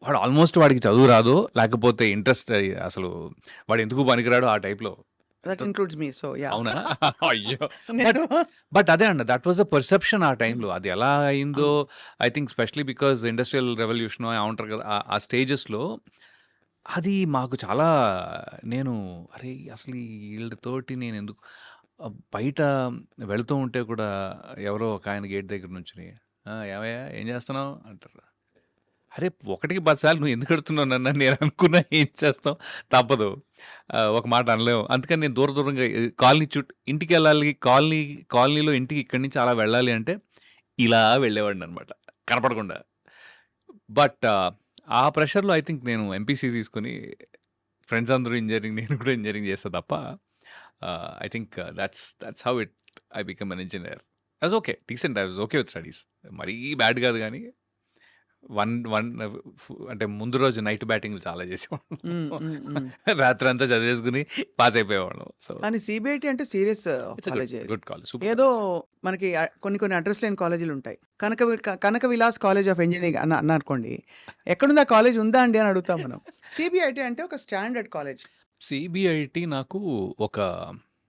వాడు ఆల్మోస్ట్ వాడికి చదువు రాదు, లేకపోతే ఇంట్రెస్ట్ అసలు వాడు ఎందుకు పనికిరాడు ఆ టైప్లో. That includes me. So yeah. అవునా? అయ్యో. బట్ అదే అండి, దట్ వాజ్ అ పర్సెప్షన్ ఆ టైంలో. అది ఎలా అయిందో I think especially because industrial revolution ఏమంటారు కదా ఆ స్టేజెస్లో, అది మాకు చాలా, నేను అరే అసలు వీళ్ళతోటి నేను ఎందుకు, బయట వెళుతూ ఉంటే కూడా ఎవరో ఒక ఆయన గేట్ దగ్గర నుంచి ఏమయ్యా ఏం చేస్తున్నావు అంటారు. అరే 1కి 10 సార్లు నువ్వు ఎందుకు అడుగుతున్నావు నన్ను, నేను అనుకున్నా ఏం చేస్తాం, తప్పదు, ఒక మాట అనలేము. అందుకని నేను దూరంగా కాలనీ ఇంటికి వెళ్ళాలి, కాలనీలో ఇంటికి ఇక్కడి నుంచి అలా వెళ్ళాలి అంటే ఇలా వెళ్ళేవాడిని అనమాట కనపడకుండా. బట్ ఆ ప్రెషర్లో ఐ థింక్ నేను ఎంపీసీ తీసుకుని, ఫ్రెండ్స్ అందరూ ఇంజనీరింగ్, నేను కూడా ఇంజనీరింగ్ చేస్తా తప్ప, I think that's how I become an engineer. I okay decent, I was okay with studies, మరీ బ్యాడ్ కాదు కానీ అంటే ముందు రోజు నైట్ బ్యాటింగ్లు చాలా చేసేవాళ్ళం, రాత్రి అంతా చదివేసుకుని పాస్ అయిపోయేవాళ్ళం. సో కానీ సిబిఐటి అంటే సీరియస్ కాలేజ్. Good college. ఏదో మనకి కొన్ని అడ్రస్ లేని కాలేజీలు ఉంటాయి. కనక విలాస్ కాలేజ్ ఆఫ్ ఇంజనీరింగ్ అన్నారనుకోండి, ఎక్కడుంది ఆ కాలేజ్, ఉందా అండి అని అడుగుతాం మనం. సిబిఐటి అంటే ఒక స్టాండర్డ్ కాలేజ్. సిబిఐటి నాకు ఒక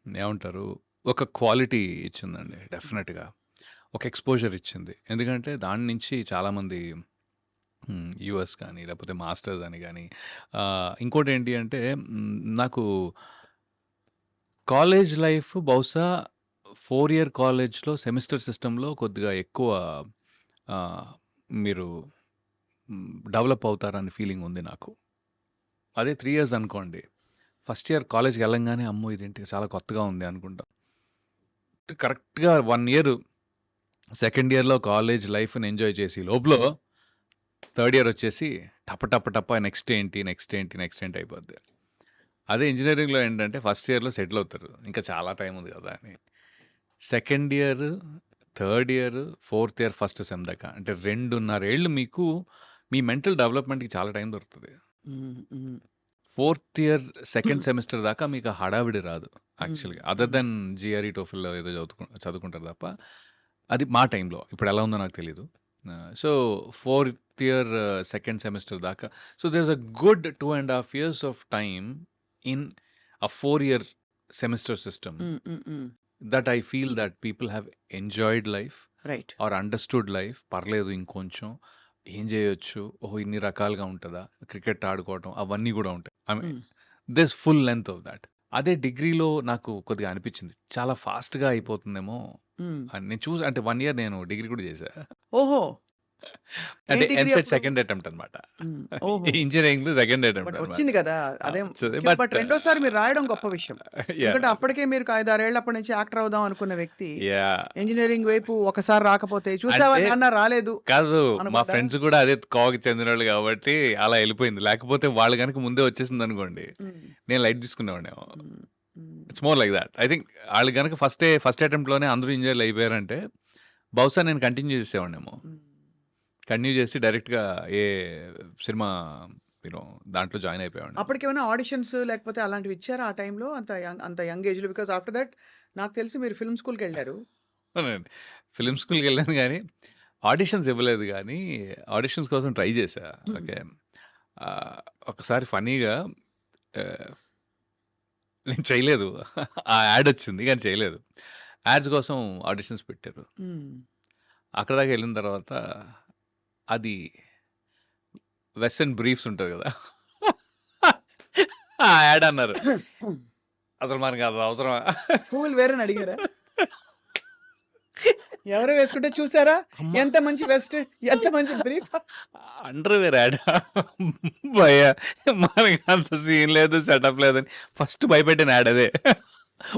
ఏమంటారు, ఒక క్వాలిటీ ఇచ్చిందండి డెఫినెట్గా, ఒక ఎక్స్పోజర్ ఇచ్చింది. ఎందుకంటే దాని నుంచి చాలామంది యూఎస్ కానీ లేకపోతే మాస్టర్స్ అని కానీ, ఇంకోటి ఏంటి అంటే నాకు కాలేజ్ లైఫ్ బహుశా 4 ఇయర్ కాలేజ్లో సెమిస్టర్ సిస్టంలో కొద్దిగా ఎక్కువ మీరు డెవలప్ అవుతారని ఫీలింగ్ ఉంది నాకు. అదే 3 ఇయర్స్ అనుకోండి, ఫస్ట్ ఇయర్ కాలేజ్కి వెళ్ళంగానే అమ్మో ఇదేంటి చాలా కొత్తగా ఉంది అనుకుంటాం. కరెక్ట్గా 1 ఇయర్ సెకండ్ ఇయర్లో కాలేజ్ లైఫ్ని ఎంజాయ్ చేసి లోపల థర్డ్ ఇయర్ వచ్చేసి టప్ప నెక్స్ట్ ఏంటి అయిపోద్ది. అదే ఇంజనీరింగ్లో ఏంటంటే ఫస్ట్ ఇయర్లో సెటిల్ అవుతారు, ఇంకా చాలా టైం ఉంది కదా అని. Second year, third year, fourth year first sem దాకా అంటే 2.5 ఏళ్ళు మీకు మీ మెంటల్ డెవలప్మెంట్కి చాలా టైం దొరుకుతుంది. ఫోర్త్ ఇయర్ సెకండ్ సెమిస్టర్ దాకా మీకు హడావిడి రాదు యాక్చువల్గా, అదర్ దెన్ జిఆర్ఈ టోఫిల్లో ఏదో చదువుకుంటారు తప్ప. అది మా టైంలో, ఇప్పుడు ఎలా ఉందో నాకు తెలీదు. So 4th year second semester దాకా, so there is a good 2.5 years of time in a 4 year semester system that I feel that people have enjoyed life right or understood life. పర్లేదు ఇంకొంచెం ఏం చేయొచ్చు, ఇన్ని రకాలుగా ఉంటుందా, క్రికెట్ ఆడుకోవటం అవన్నీ కూడా ఉంటాయి. I mean this full length of that. అదే డిగ్రీలో నాకు కొద్దిగా అనిపించింది చాలా ఫాస్ట్గా అయిపోతుందేమో అని. నేను చూసి అంటే 1 year నేను డిగ్రీ కూడా చేశా. ఓహో. అంటే degree ఎంసెట్ అప్పుడు? సెకండ్ అటెంప్ట్ అనమాట, ఓహో. ఇంజనీరింగ్ లో సెకండ్ బట్ అటెంప్ట్ వచ్చింది కదా, అదే. బట్ రెండోసారి మీరు రాయడం గొప్ప విషయం. ఎందుకంటే అప్పటికే మీరు 5-6 ఏళ్ళప్పటి నుంచి యాక్టర్ అవుదాం అనుకున్న వ్యక్తి ఇంజనీరింగ్ వైపు ఒకసారి రాకపోతే చూసావా అంటే- నాన్న రాలేదు. కాదు, మా అనుకుంటా? ఫ్రెండ్స్ కూడా అదే కోవకి చెందిన వాళ్ళు కాబట్టి అలా వెళ్ళిపోయింది. లేకపోతే వాళ్ళు కనుక ముందే వచ్చేసింది అనుకోండి, నేను లైట్ తీసుకునేవాడేమో. It's more like that. I think వాళ్ళు కనుక ఫస్ట్ అటెంప్ట్ లోనే అందరూ ఇంజనీర్లు అయిపోయారంటే బహుశా నేను కంటిన్యూ చేసేవాడినేమో. కంటిన్యూ చేసి డైరెక్ట్గా ఏ సినిమా యూనో దాంట్లో జాయిన్ అయిపోయామండి. అప్పటికేమైనా ఆడిషన్స్ లేకపోతే అలాంటివి ఇచ్చారా ఆ టైంలో? అంత యంగ్ ఏజ్‌లో? బికాజ్ ఆఫ్టర్ దట్ నాకు తెలిసి మీరు ఫిల్మ్ స్కూల్‌కెళ్లారు. అవునండి. ఫిల్మ్ స్కూల్‌కెళ్ళాను గానీ, ఆడిషన్స్ ఇవ్వలేదు గానీ, ఆడిషన్స్ కోసం ట్రై చేశా. ఓకే. ఒకసారి ఫన్నీగా ఆహ్, నేను చేయలేదు. ఆ యాడొచ్చింది గానీ చేయలేదు. యాడ్స్ కోసం ఆడిషన్స్ పెట్టారు. హ్మ్. అక్కడి దాకా ఎళ్ళిన తర్వాత అది వెస్టర్న్ బ్రీఫ్స్ ఉంటది గదా! ఆ యాడ్ అన్నారు. అసలు మనకి అది అవసరమా? పువ్వులు వేరని అడిగారా? ఎవరో వేసుకుంటే చూసారా? అమ్మ! ఎంత మంచి వెస్ట్, ఎంత మంచి బ్రీఫ్. అండర్‌వేర్ యాడా? భయ్యా మనకి అంత సీన్ లేదు, సెటప్ లేదని ఫస్ట్ భయపెట్టిన యాడ్ అదే.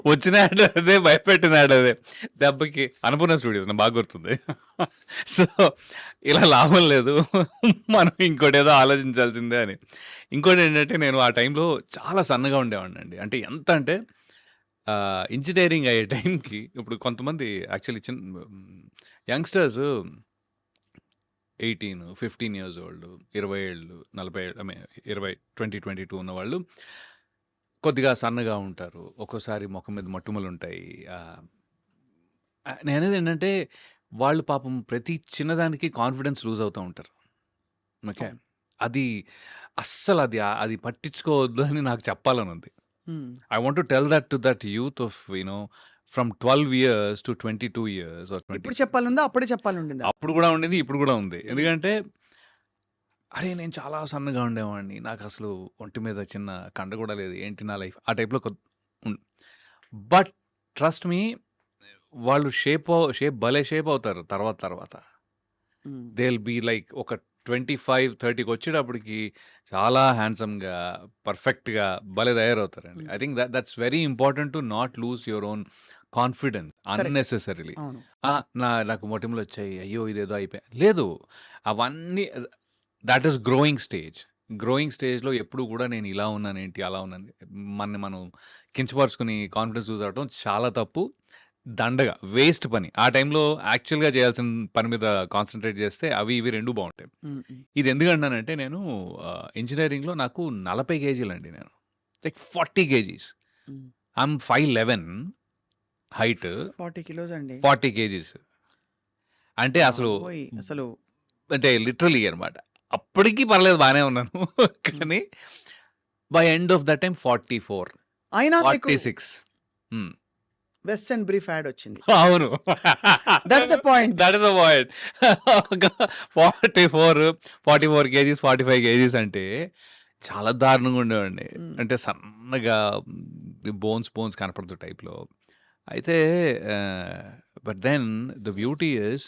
వచ్చిన యాడ్ అదే, భయపెట్టిన యాడ్ అదే. దెబ్బకి అన్నపూర్ణ స్టూడియోస్ నాకు బాగా గుర్తుంది. సో, ఇలా లాభం లేదు. మనం ఇంకోటేదో ఆలోచించాల్సిందే అని. ఇంకోటేంటంటే నేను ఆ టైంలో చాలా సన్నగా ఉండేవాడినండి. అంటే ఎంత అంటే ఇంజినీరింగ్ అయ్యే టైంకి ఇప్పుడు కొంతమంది యాక్చువల్లీ యంగ్‌స్టర్స్ 18, 15 ఇయర్స్ ఓల్డ్, 20 ఏళ్ళు, 40 ఐ మీన్ 20, 22 ఉన్నవాళ్ళు కొద్దిగా సన్నగా ఉంటారు. ఒక్కోసారి మొఖం మీద మొటిమలుంటాయి. నేననేదేంటంటే వాళ్ళు పాపం ప్రతి చిన్నదానికి కాన్ఫిడెన్స్ లూజ్ అవుతా ఉంటారు. ఓకే. అవును. అది అస్సలది అది పట్టించుకోవద్దు అని నాకు చెప్పాలనుంది. హ్మ్. I want to tell that to that youth of, from 12 years to 22 years or ఇప్పుడు 20. చెప్పాలనుందా? అప్పుడే చెప్పాలనుండిందా? అప్పుడు కూడా ఉండింది, ఇప్పుడు కూడా ఉంది. ఎందుకంటే, అరే! నేను చాలా సన్నగా ఉండేవాడిని. నాకసలు ఒంటి మీద చిన్న కండ కూడా లేదు. ఏంటి నా లైఫ్? ఆ టైప్‌లో ఉన్ బట్ ట్రస్ట్ మీ వాళ్ళు షేప్ భలే షేప్ అవుతారు తర్వాత తర్వాత. హ్మ్. దే విల్ బీ లైక్ ఒక 25, 30కి వచ్చేటప్పటికి చాలా హ్యాండ్సమ్‌గా, పర్ఫెక్ట్‌గా భలే తయారవుతారండి. హ్మ్. I think that's very important to not lose your own confidence correct. Unnecessarily. అవును. నాకు మొటిమలొచ్చాయి. అయ్యో! ఇదేదో అయిపోయా లేదు. అవన్నీ that is growing stage. Growing స్టేజ్‌లో ఎప్పుడు కూడా నేను ఇలా ఉన్నానేంటి, అలా ఉన్నాను మనల్ని మనం కించపరుచుకొని కాన్ఫిడెన్స్ లూజ్ అవ్వడం చాలా తప్పు. దండగ. వేస్ట్ పని. ఆ టైంలో యాక్చువల్‌గా చేయాల్సిన పని మీద కాన్సంట్రేట్ చేస్తే అవి ఇవి 2 బావుంటాయి. హ్మ్. హ్మ్. ఇది ఎందుకంటున్నానంటే నేను ఇంజినీరింగ్‌లో నాకు 40 కేజీలండి నేను. Like 40 kgs. Hmm. I'm 5'11" height. 40 kilos అండి. 40 కేజీస్. అంటే అసలు బాబోయ్! అసలు అంటే లిటరల్లీ అనమాట. అప్పటికి పర్లేదు బానే ఉన్నాను. హ్మ్. కానీ by end of that time 44, అయినా మీకు 46. హ్మ్. వెస్టర్న్ బ్రీఫ్ యాడ్ వచ్చింది. అవును. That's the point. That is the point. ఒక 44, 44 కేజీస్, 45 కేజీస్ అంటే చాలా దారుణంగా ఉండేవాడిని. హ్మ్. అంటే సన్నగా బోన్స్ కనపడుతూ టైప్‌లో. అయితే but then the beauty is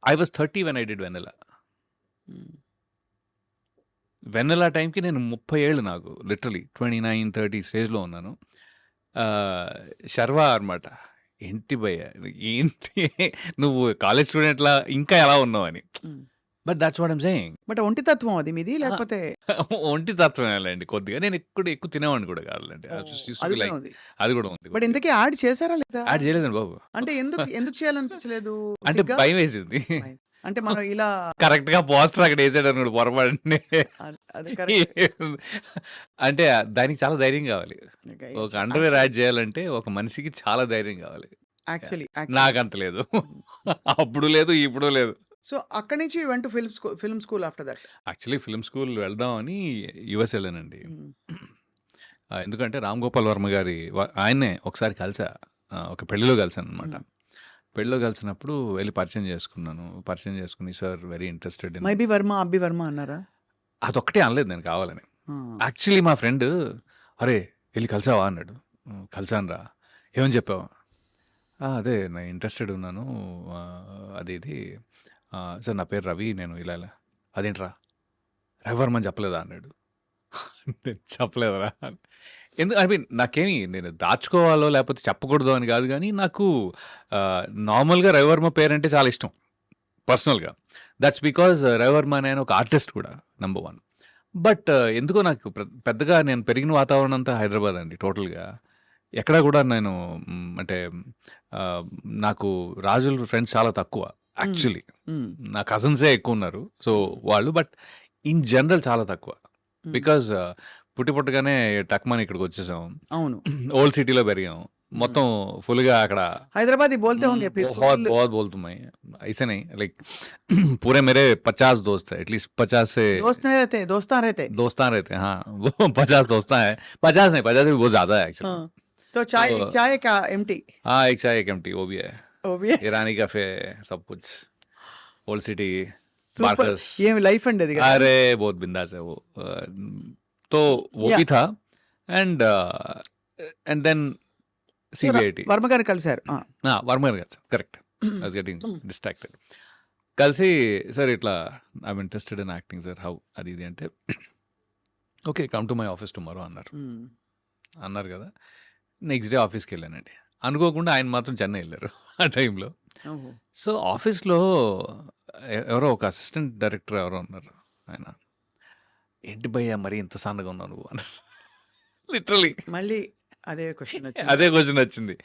I was 30 when I did Vennela. Hmm. Vennela టైంకి నేను 30 ఏళ్ళు నాకు లిటరల్లీ 29, 30 స్టేజ్‌లో ఉన్నాను. శర్వా అనమాట. ఏంటి భయ్యా! ఏంటి నువ్వు కాలేజ్ స్టూడెంట్‌లా ఇంకా ఎలా ఉన్నావని. Hmm. But that's what I'm saying. But ఒంటితత్వం అది మీది? లేకపోతే ఒంటి తత్వమేలేండి కొద్దిగా. నేను ఎక్కువ తినేవాడిని కూడా కాదులెండి. ఐ జస్ట్ యూజ్డ్ టు అది బి కూడా లైక్ ఉంది. అది కూడా ఉంది బట్ కొద్దిగా. ఇంతకీ యాడ్ చేసారా లేదా? యాడ్ చేయలేదండి బాబు. అంటే ఎందుకు చేయాలనిపించలేదు? అంటే సిగ్గా? భయమేసింది. భయం. అంటే మనం ఇలా కరెక్ట్‌గా పోస్టర్ అక్కడ యేసాడనుకోండి పొరపాటున. అది కరెక్ట్. అంటే దానికి చాలా ధైర్యం కావాలి. ఓకే. ఒక అండర్‌వేర్ యాడ్ చేయాలంటే ఒక మనిషికి చాలా ధైర్యం కావాలి. యాక్చువల్లీ నాకంత లేదు. అప్పుడు లేదు, ఇప్పుడు లేదు. సో అక్కడి నుంచి you went to film school after that. Actually film school వెళ్దామని యూఎస్ వెళ్ళానండి. హ్మ్. ఎందుకంటే రామ్ గోపాల్ వర్మ గారి ఆయన్నే ఒకసారి కలిసా. ఒక పెళ్లిలో కలిసాననమాట. హ్మ్. పెళ్లిలో కలిసినప్పుడు వెళ్లి పరిచయం చేసుకున్నాను. పరిచయం చేసుకొని sir very interested in maybe Varma, అబ్బి వర్మ అన్నారా? అదొక్కటే అనలేదు నేను కావాలని. ఆ. యాక్చువల్లీ మా ఫ్రెండ్ "అరే! ఎళ్లి కలిసావా?" అన్నాడు. కలిసానురా. ఏమని చెప్పావు? అదే నేను ఇంట్రెస్టెడ్ ఉన్నాను. అది ఇది. సార్ నా పేరు రవి. నేను ఇలా. అదేంట్రా? రవివర్మ అని చెప్పలేదా? అన్నాడు. నేను చెప్పలేదురా. ఐ మీన్ నాకేమి నేను దాచుకోవాలో లేకపోతే చెప్పకూడదో అని కాదు గానీ నాకు నార్మల్‌గా రవివర్మ పేరంటే చాలా ఇష్టం పర్సనల్‌గా. దట్స్ బికాజ్ రవివర్మ అనే ఆయన ఒక ఆర్టిస్ట్ కూడా నంబర్ 1. బట్ ఎందుకో నాకు పెద్దగా నేను పెరిగిన వాతావరణం అంతా హైదరాబాద్ అండి టోటల్‌గా. ఎక్కడా కూడా నేను అంటే నాకు రాజుల ఫ్రెండ్స్ చాలా తక్కువ. యాక్చువల్లీ. మ్మ్. నా కజిన్సే ఎక్కువ ఉన్నారు. సో వాళ్ళు బట్ ఇన్ జనరల్ చాలా తక్కువ. బికాజ్ పుట్టగానే టక్మని ఇక్కడికి వచ్చేసాం. అవును. ఓల్డ్ సిటీలో పెరిగాం. మొత్తం ఫుల్గా అక్కడ హైదరాబాదీ బోల్తే होंगे फिर बहुत full- बहुत बोलता हूँ मैं, ऐसे नहीं लाइक पूरे मेरे 50 दोस्त है, एटलीस्ट 50 से दोस्त नहीं रहते, दोस्तान रहते. दोस्तान रहते हैं. हाँ वो 50 दोस्तान है. 50 नहीं, 50 से भी बहुत ज्यादा है एक्चुअली. हाँ. तो चाय तो- चाय क्या एम्प्टी हाँ एक चाय एक एम्प्टी वो भी है. वो भी है. ईरानी कैफे सब कुछ, ओल्ड सिटी, Super. बार्कस. ये लाइफ अंड है दिखा. अरे बहुत बिंदास है वो. तो वो Yeah. भी था एंड देन CBIT. వర్మ గారు కలిశారు. వర్మర్ గారు correct. I was getting distracted. కలిసి సార్ ఇట్లా I'm interested in acting sir, how అది ఇది అంటే okay come to my office tomorrow అన్నారు కదా. నెక్స్ట్ డే ఆఫీస్కి వెళ్ళానండి. అనుకోకుండా ఆయన మాత్రం చెన్నై వెళ్ళారు ఆ టైంలో. సో ఆఫీస్లో ఎవరో ఒక అసిస్టెంట్ డైరెక్టర్ ఎవరో ఉన్నారు. ఆయన ఏంటి భయ్యా మరి ఇంత సన్నగా ఉన్నావు నువ్వు అన్నారు. లిటరలీ మళ్ళీ అదే క్వశ్చన్ అదే క్వశ్చన్ వచ్చింది.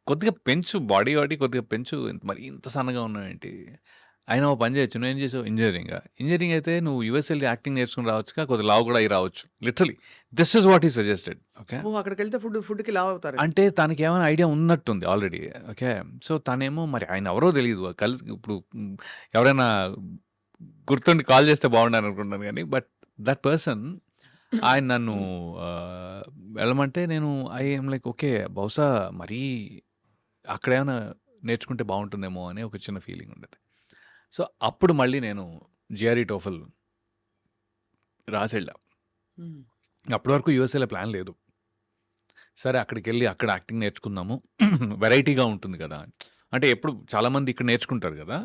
కొద్దిగా పెంచు, బాడీ కొద్దిగా పెంచు, మరి ఇంత సన్నగా ఉన్నావు ఏంటి. ఆయన ఓ పని చేయొచ్చు, నువ్వు ఏం చేసావు ఇంజనీరింగ్ అయితే నువ్వు యూఎస్ వెళ్ళి యాక్టింగ్ నేర్చుకుని రావచ్చుగా, కొద్దిగా లావు కూడా అయి రావచ్చు. లిటరలీ దిస్ ఇస్ వాట్ ఈ సజెస్టెడ్. ఓకే అక్కడికి వెళ్తే ఫుడ్కి లావ్ అవుతారు. అంటే తనకి ఏమైనా ఐడియా ఉన్నట్టుంది ఆల్రెడీ. ఓకే సో తనేమో మరి ఆయన ఎవరో తెలియదు. కలిసి ఇప్పుడు ఎవరైనా గుర్తుండి కాల్ చేస్తే బాగుండాను అనుకుంటున్నాను కానీ బట్ దట్ పర్సన్ ఆయన నన్ను వెళ్ళమంటే నేను ఐఎమ్ లైక్ ఓకే బహుశా మరీ అక్కడ ఏమైనా నేర్చుకుంటే బాగుంటుందేమో అని ఒక చిన్న ఫీలింగ్ ఉండేది. సో అప్పుడు మళ్ళీ నేను జిఆర్ఈ టోఫల్ రాసి వెళ్ళా. అప్పటి వరకు యూఎస్ఏలో ప్లాన్ లేదు. సరే అక్కడికి వెళ్ళి అక్కడ యాక్టింగ్ నేర్చుకుందాము, వెరైటీగా ఉంటుంది కదా. అంటే ఎప్పుడు చాలామంది ఇక్కడ నేర్చుకుంటారు కదా.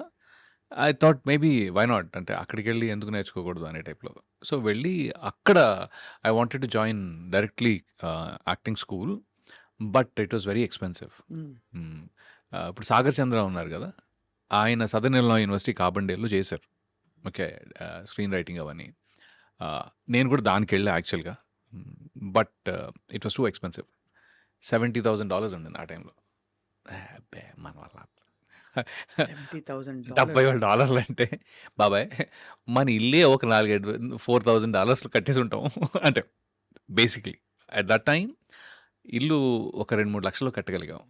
I thought maybe why not, అంటే అక్కడికి వెళ్ళి ఎందుకు నేర్చుకోకూడదు అనే టైప్లో. సో వెళ్ళి అక్కడ I wanted to join directly acting school, but it was very expensive. ఇప్పుడు సాగర్ చంద్ర ఉన్నారు కదా, ఆయన సదర్న్ ఇల్లినాయ్ యూనివర్సిటీ కార్బన్డేల్లో చేశారు. ఓకే స్క్రీన్ రైటింగ్ అవన్నీ. నేను కూడా దానికి వెళ్ళా యాక్చువల్గా, but it was too expensive. $70,000 ఉండింది ఆ టైంలో. మన వల్ల $70,000 అంటే బాబాయ్ మన ఇల్లే ఒక 4,000 కట్టేసి ఉంటాం. అంటే బేసిక్లీ అట్ దట్ టైం ఇల్లు ఒక 2-3 లక్షలు కట్టగలిగాం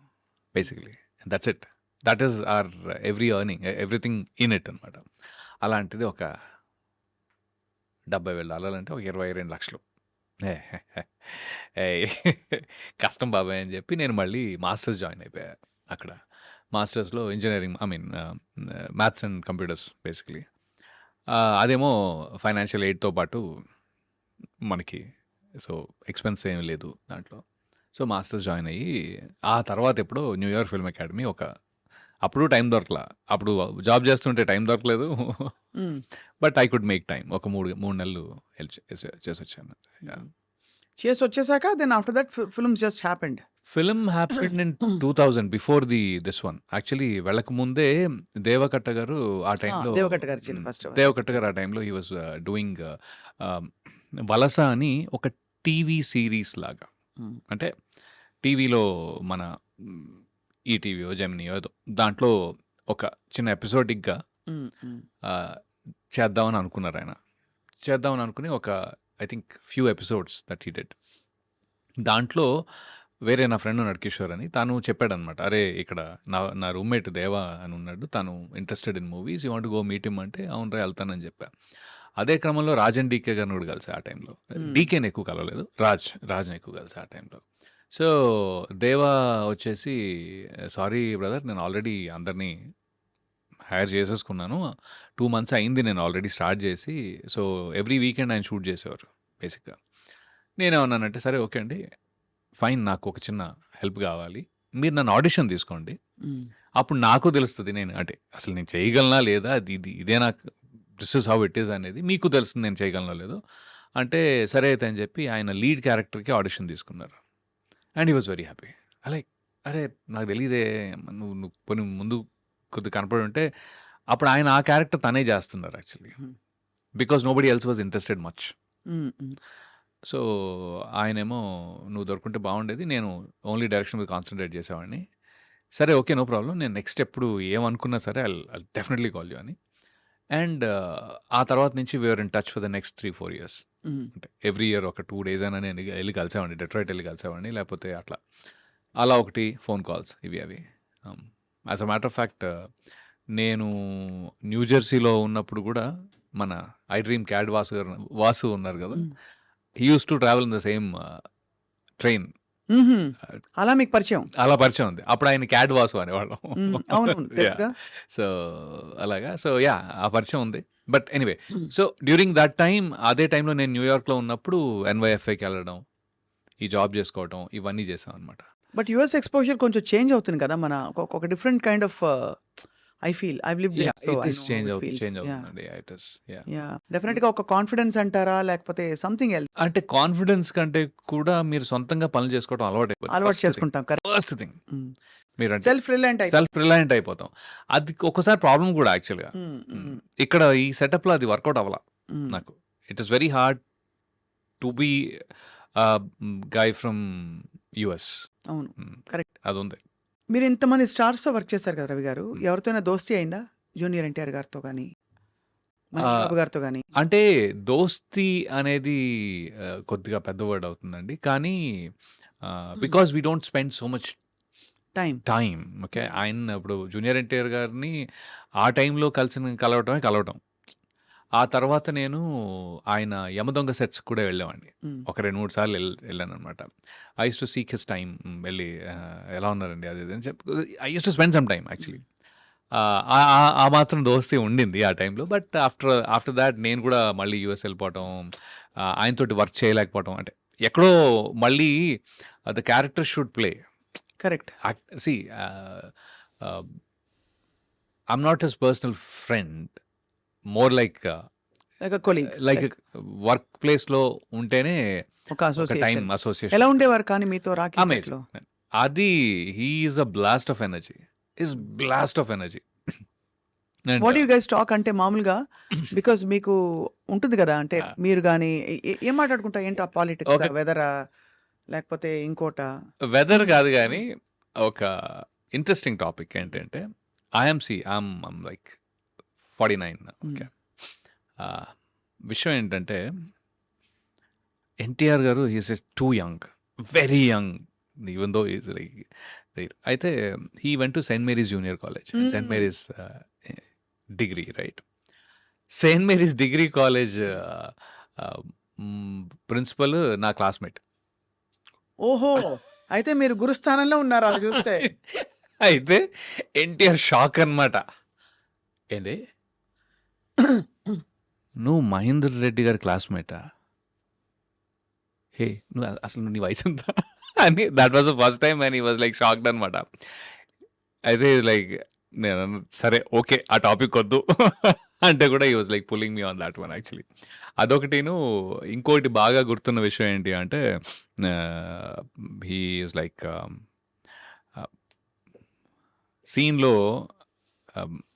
basically. That's it. That is or every earning, everything in it అనమాట. అలాంటిది ఒక $70,000 అంటే ఒక 22 లక్షలు. కష్టం బాబాయ్ అని చెప్పి నేను మళ్ళీ మాస్టర్స్ జాయిన్ అయిపోయా అక్కడ. మాస్టర్స్లో engineering, I mean maths and computers basically. అదేమో ఫైనాన్షియల్ ఎయిడ్తో పాటు మనకి, సో ఎక్స్పెన్స్ ఏమీ లేదు దాంట్లో. సో మాస్టర్స్ జాయిన్ అయ్యి ఆ తర్వాత ఎప్పుడో న్యూయార్క్ ఫిల్మ్ అకాడమీ అప్పుడు టైం దొరకలా. అప్పుడు జాబ్ చేస్తుంటే టైం దొరకలేదు, but I could make time. ఒక 3 నెలలు చేసి వచ్చాను. చేసి వచ్చేసాక then after that film just happened. Film happened in 2000 before this one. Actually వెళ్ళక ముందే దేవకట్ట గారు ఆ టైంలో, దేవకట్ట గారు ఫస్ట్ దేవకట్ట గారు ఆ టైంలో హీ వాజ్ డూయింగ్ వలస అని ఒక టీవీ సిరీస్ లాగా. అంటే టీవీలో మన ఈటీవీయో జెమినీయో ఏదో దాంట్లో ఒక చిన్న ఎపిసోడిక్గా చేద్దామని అనుకున్నారు ఆయన. చేద్దామని అనుకుని ఒక I think few episodes that he did. దాంట్లో వేరే నా ఫ్రెండ్ నడకిషోర్ అని తను చెప్పాడనమాట, అరే ఇక్కడ నా రూమ్మేట్ దేవా అని ఉన్నాడు, తను interested in movies, you want go meet him అంటే అవునరా వెళ్తానని చెప్పా. అదే క్రమంలో రాజ్ అండ్ డీకే గారిని కూడా కలిసి ఆ టైంలో. డీకేని ఎక్కువ కలవలేదు, రాజ్ని ఎక్కువ కలిసి ఆ టైంలో. సో దేవా వచ్చేసి సారీ బ్రదర్, నేను ఆల్రెడీ అందరినీ హైర్ చేసేసుకున్నాను, 2 months అయింది నేను ఆల్రెడీ స్టార్ట్ చేసి. సో ఎవ్రీ వీకెండ్ ఆయన షూట్ చేసేవారు బేసిక్గా. నేనేమన్నానంటే సరే ఓకే అండి ఫైన్, నాకు ఒక చిన్న హెల్ప్ కావాలి, మీరు నన్ను ఆడిషన్ తీసుకోండి, అప్పుడు నాకు తెలుస్తుంది నేను అంటే అసలు నేను చేయగలనా లేదా, ఇదే నాకు this is how it is అనేది మీకు తెలుస్తుంది నేను చేయగలనా లేదో అంటే. సరే అయితే అని చెప్పి ఆయన లీడ్ క్యారెక్టర్కి ఆడిషన్ తీసుకున్నారు. And he was very happy. అరే నాకు తెలియదే, నువ్వు కొన్ని ముందు కొద్దిగా కనపడి ఉంటే. అప్పుడు ఆయన ఆ క్యారెక్టర్ తనే చేస్తున్నారు actually, because nobody else was interested much. So ఆయనేమో నువ్వు దొరుకుంటే బాగుండేది, నేను ఓన్లీ డైరెక్షన్ మీద కాన్సన్ట్రేట్ చేసేవాడిని, సరే ఓకే. No problem. నేను నెక్స్ట్ ఎప్పుడు ఏమనుకున్నా సరే ఐల్ డెఫినెట్‌లీ కాల్ యూ అని. అండ్ ఆ తర్వాత నుంచి we are in touch for the next 3, 4 years. Hmm. అంటే ఎవ్రీ ఇయర్ ఒక 2 డేస్ అయినా నేను ఎళ్లి కలిసేవాడిని. డెట్రాయిట్ ఎళ్లి కలిసేవాడిని. లేకపోతే అట్లా. అలా ఒకటి ఫోన్ కాల్స్ ఇవి అవి. As a matter of fact నేను న్యూ జెర్సీలో ఉన్నప్పుడు గూడా మన ఐ డ్రీమ్ క్యాడ్ వాసు ఉన్నారు గదా! Hmm. He used to travel in the same train. హుహు. అలా మీకు పరిచయం. అలా పరిచయం ఉంది. అప్పుడు ఆయన క్యాడ్ వాసు అనేవాళ్ళం. అవునవును. యాహ్! తెలుసుగా. సో, అలాగా. So, yeah! ఆ పరిచయం ఉంది. But anyway. హ్మ్. సో, డ్యూరింగ్ దట్ టైమ్ అదే టైంలో నేను న్యూయార్క్‌లో ఉన్నప్పుడు ఎన్‌వైఎఫ్ఐకెళ్ళడం, ఈ జాబ్ జేసుకోవటం ఇవన్నీ చేశామనమాట. బట్ యూఎస్ ఎక్స్‌పోజర్ కొంచెం చేంజ్ అవుతుంది కదా! మన ఒక different kind of I feel I've lived yeah! There so it I is no how change it feels. Yeah! అవుతుందండి. It is yeah! యాహ్! డెఫినిట్‌గా ఒక కాన్ఫిడెన్స్ అంటారా? లేకపోతే సంథింగ్ ఎల్స్ అంటే కాన్ఫిడెన్స్ కంటే కూడా మీరు సొంతంగా పనులు చేసుకోవడం అలవాటైపోద్ది. అలవాటు ఫస్ట్ థింగ్. చేసుకుంటాం. కరెక్ట్. First thing. హ్మ్. మీరంటే సెల్ఫ్ రిలయంట్ అయిపోతాం. సెల్ఫ్ రిలయంట్ అయిపోతాం. అది ఒక్కోసారి ప్రాబ్లమ్ కూడా యాక్చువల్‌గా. హ్మ్. హ్మ్. ఇక్కడ ఈ సెటప్‌లో అది వర్కౌట్ అవ్వల హ్మ్. నాకు. It is very hard to be guy from US. అవును. కరెక్ట్. అదుంది. మీరు ఇంతమంది స్టార్స్‌తో వర్క్ చేశారు కదా! రవి గారు. హ్మ్. ఎవరితోనైనా దోస్తీ అయిందా? జూనియర్ ఎన్టీఆర్ గారితో గాని, మహేష్ ఆహ్, బాబు గారితో గాని? అంటే దోస్తీ అనేది కొద్దిగా పెద్ద వర్డ్ అవుతుందండి. కానీ because we don't spend so much time. Time. Okay. ఆయన ఇప్పుడు జూనియర్ ఎన్టీఆర్ గారిని ఆ టైంలో కలవటం. ఆ తర్వాత నేను ఆయన యమదొంగ సెట్స్‌కి కూడా వెళ్ళేవాడిని. హ్మ్. ఒక 2, 3 సార్లు వెళ్ళాననమాట. I used to seek his time. వెళ్ళి ఎలా ఉన్నారండి అది ఇది అని చెప్పి I used to spend some time actually. ఆ మాత్రం దోస్తీ ఉండింది ఆ టైంలో. బట్ ఆఫ్టర్ థాట్ నేను కూడా మళ్ళీ యూఎస్ వెళ్ళిపోవటం, ఆయనతోటి వర్క్ చేయలేకపోవటం. అంటే ఎక్కడో మళ్ళీ the character should play. Correct. See I'm not his personal friend. More like like colleague. Like work ప్లేస్‌లో ఉంటేనే ఒక ఒక టైమ్ అసోసియేషన్. అసోసియేషన్ ఎలా ఉంటుంది. ఉండేవారు కానీ మీతో రాకీ అమేజింగ్. సెట్‌లో? అది హి is a blast of energy. Blast of energy. And what you guys talk అంటే మామూలుగా బికాజ్ మీకు ఉంటుంది కదా! అంటే మీరు గాని ఏం మాట్లాడుకుంటారు? ఏంటా పాలిటిక్సా? ఒక వెదరా? లేకపోతే ఇంకోటా? వెదర్ కాదు గానీ, ఒక ఇంట్రెస్టింగ్ టాపిక్ ఏంటంటే, ఐఎమ్ లైక్ 49 ఓకే. హ్మ్. విషయం ఏంటంటే, ఎన్టీఆర్ గారు he is too young. Very young. Even though is like అయితే he went to Saint Mary's junior college and Saint hmm. Mary's degree right. Saint Mary's degree college principal నా classmate. ఓహో! అయితే మీరు గురుస్థానంలో ఉన్నారు అలా చూస్తే. అయితే ఎన్టీఆర్ షాక్ అన్నమాట. ఏంది? నువ్వు మహేందర్ రెడ్డి గారి క్లాస్‌మేటా? హే! అసలు నీ వయసెంత? అని that was the first time and he was like shocked అన్నమాట. అయితే లైక్ నేనన్నా సరే ఓకే. ఆ టాపిక్ వద్దు. అంటే కూడా he was like pulling me on that one actually. అదొకటిను. ఇంకోటి బాగా గుర్తున్న విషయం ఏంటి అంటే హి ఈస్ లైక్ సీన్‌లో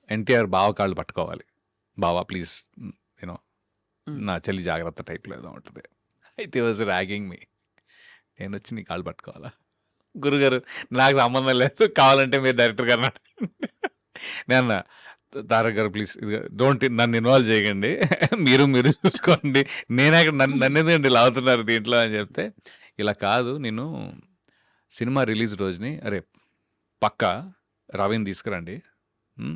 ఎన్టీఆర్ బావ కాళ్ళు పట్టుకోవాలి. బావ ప్లీజ్ యూనో హ్మ్. నా చెల్లి జాగ్రత్త టైప్‌లో ఏదో ఉంటది. అయితే వాస్ ర్యాగింగ్ మీ. నేనొచ్చి నీ కాళ్ళు పట్టుకోవాలా? గురుగారు నాకు సంబంధం లేదు. కావాలంటే మీరు డైరెక్టర్ గారిని అడగండి. నేనన్నా తారక్ గారు ప్లీజ్ డోంట్ నన్ను ఇన్వాల్వ్ చేయకండి. మీరు చూసుకోండి. నన్నెందుకండి లాగుతున్నారు దీంట్లో అని చెప్తే, ఇలా కాదు నేను సినిమా రిలీజ్ రోజుని అరే పక్కా రవిని తీసుకురండి.